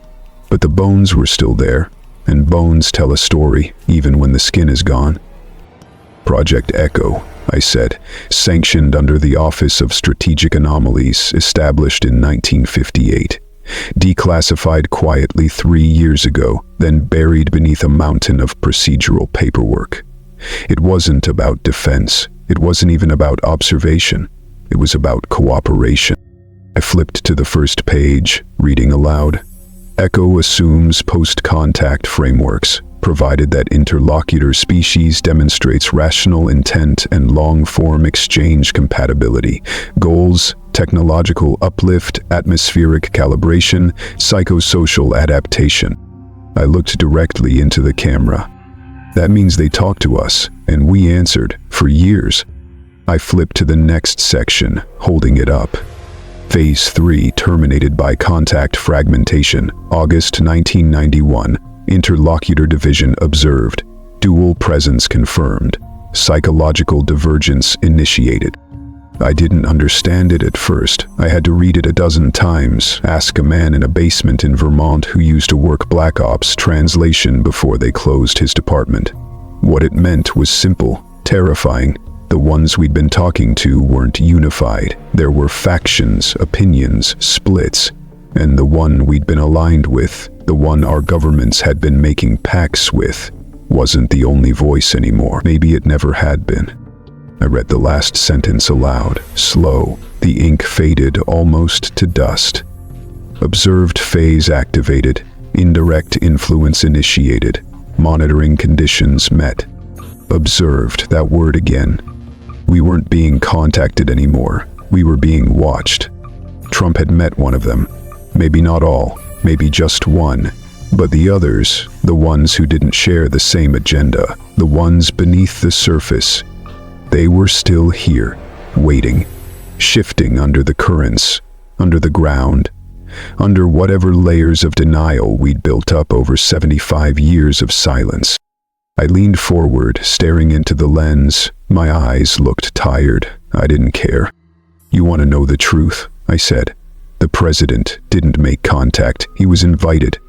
But the bones were still there, and bones tell a story, even when the skin is gone. Project Echo, I said, sanctioned under the Office of Strategic Anomalies, established in 1958. Declassified quietly 3 years ago, then buried beneath a mountain of procedural paperwork. It wasn't about defense. It wasn't even about observation. It was about cooperation. I flipped to the first page, reading aloud. Echo assumes post-contact frameworks, provided that interlocutor species demonstrates rational intent and long-form exchange compatibility. Goals: technological uplift, atmospheric calibration, psychosocial adaptation. I looked directly into the camera. That means they talked to us, and we answered, for years. I flipped to the next section, holding it up. Phase 3 terminated by contact fragmentation. August 1991. Interlocutor division observed. Dual presence confirmed. Psychological divergence initiated. I didn't understand it at first. I had to read it a dozen times, ask a man in a basement in Vermont who used to work Black Ops translation before they closed his department. What it meant was simple, terrifying. The ones we'd been talking to weren't unified. There were factions, opinions, splits. And the one we'd been aligned with, the one our governments had been making pacts with, wasn't the only voice anymore. Maybe it never had been. I read the last sentence aloud, slow. The ink faded almost to dust. Observed phase activated. Indirect influence initiated. Monitoring conditions met. Observed, that word again. We weren't being contacted anymore. We were being watched. Trump had met one of them. Maybe not all, maybe just one. But the others, the ones who didn't share the same agenda, the ones beneath the surface, they were still here, waiting, shifting under the currents, under the ground, under whatever layers of denial we'd built up over 75 years of silence. I leaned forward, staring into the lens. My eyes looked tired. I didn't care. "You want to know the truth?" I said. "The president didn't make contact. He was invited.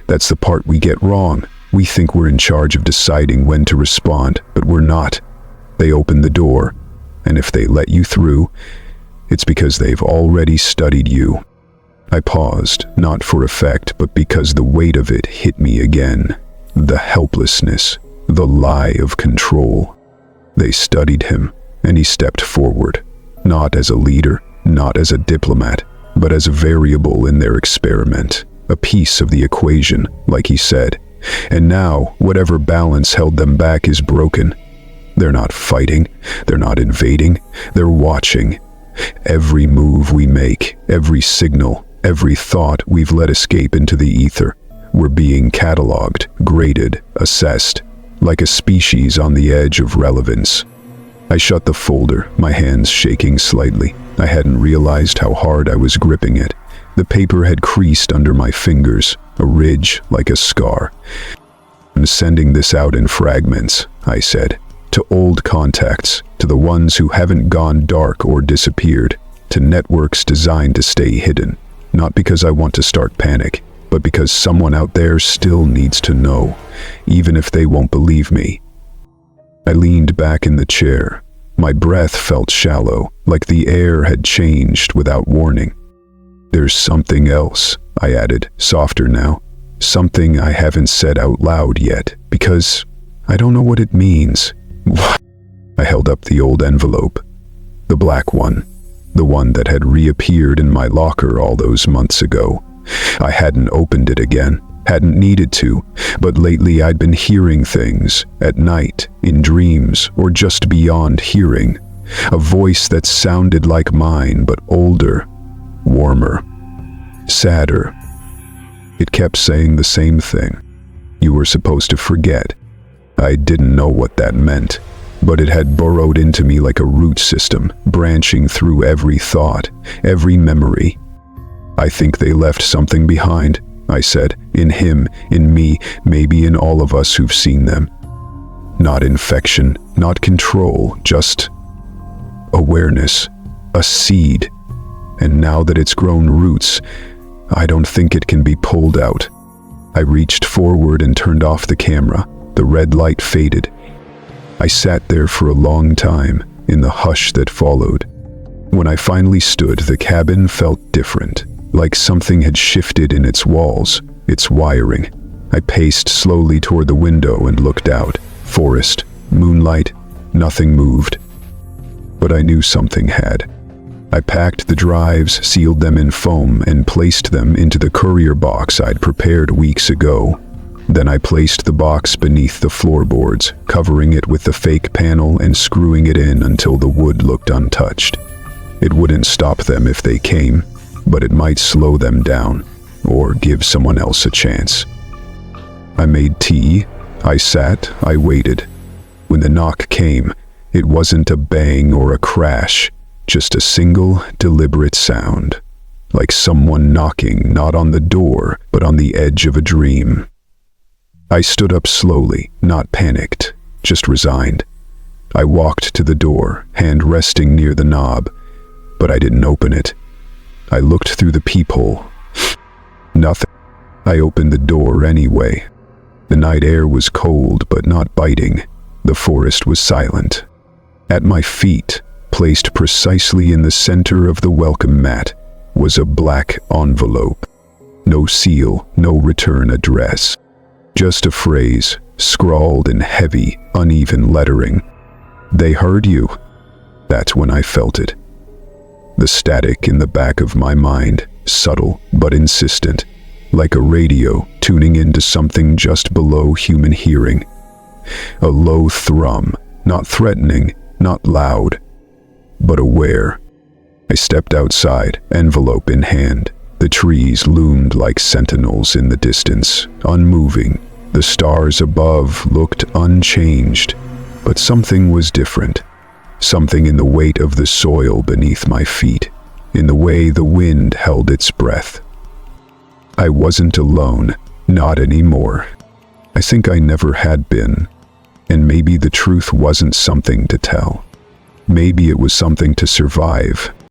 That's the part we get wrong. We think we're in charge of deciding when to respond, but we're not. They open the door, and if they let you through, it's because they've already studied you." I paused, not for effect, but because the weight of it hit me again. The helplessness, the lie of control. They studied him, and he stepped forward, not as a leader, not as a diplomat, but as a variable in their experiment, a piece of the equation, like he said. And now, whatever balance held them back is broken. They're not fighting, they're not invading, they're watching. Every move we make, every signal, every thought we've let escape into the ether, we're being cataloged, graded, assessed, like a species on the edge of relevance. I shut the folder, my hands shaking slightly. I hadn't realized how hard I was gripping it. The paper had creased under my fingers, a ridge like a scar. "I'm sending this out in fragments," I said. "To old contacts, to the ones who haven't gone dark or disappeared, to networks designed to stay hidden. Not because I want to start panic, but because someone out there still needs to know, even if they won't believe me." I leaned back in the chair. My breath felt shallow, like the air had changed without warning. "There's something else," I added, softer now. "Something I haven't said out loud yet, because I don't know what it means." I held up the old envelope. The black one. The one that had reappeared in my locker all those months ago. I hadn't opened it again, hadn't needed to, but lately I'd been hearing things, at night, in dreams, or just beyond hearing. A voice that sounded like mine, but older, warmer, sadder. It kept saying the same thing. "You were supposed to forget." I didn't know what that meant, but it had burrowed into me like a root system, branching through every thought, every memory. "I think they left something behind," I said, "in him, in me, maybe in all of us who've seen them. Not infection, not control, just awareness, a seed. And now that it's grown roots, I don't think it can be pulled out." I reached forward and turned off the camera. The red light faded. I sat there for a long time, in the hush that followed. When I finally stood, the cabin felt different, like something had shifted in its walls, its wiring. I paced slowly toward the window and looked out. Forest, moonlight, nothing moved. But I knew something had. I packed the drives, sealed them in foam, and placed them into the courier box I'd prepared weeks ago. Then I placed the box beneath the floorboards, covering it with the fake panel and screwing it in until the wood looked untouched. It wouldn't stop them if they came, but it might slow them down, or give someone else a chance. I made tea. I sat. I waited. When the knock came, it wasn't a bang or a crash, just a single, deliberate sound. like someone knocking not on the door, but on the edge of a dream. I stood up slowly, not panicked, just resigned. I walked to the door, hand resting near the knob, but I didn't open it. I looked through the peephole. Nothing. I opened the door anyway. The night air was cold but not biting. The forest was silent. At my feet, placed precisely in the center of the welcome mat, was a black envelope. No seal, no return address. Just a phrase, scrawled in heavy, uneven lettering. "They heard you." That's when I felt it. The static in the back of my mind, subtle but insistent, like a radio tuning into something just below human hearing. A low thrum, not threatening, not loud, but aware. I stepped outside, envelope in hand. The trees loomed like sentinels in the distance, unmoving. The stars above looked unchanged, but something was different. Something in the weight of the soil beneath my feet, in the way the wind held its breath. I wasn't alone, not anymore. I think I never had been, and maybe the truth wasn't something to tell. Maybe it was something to survive,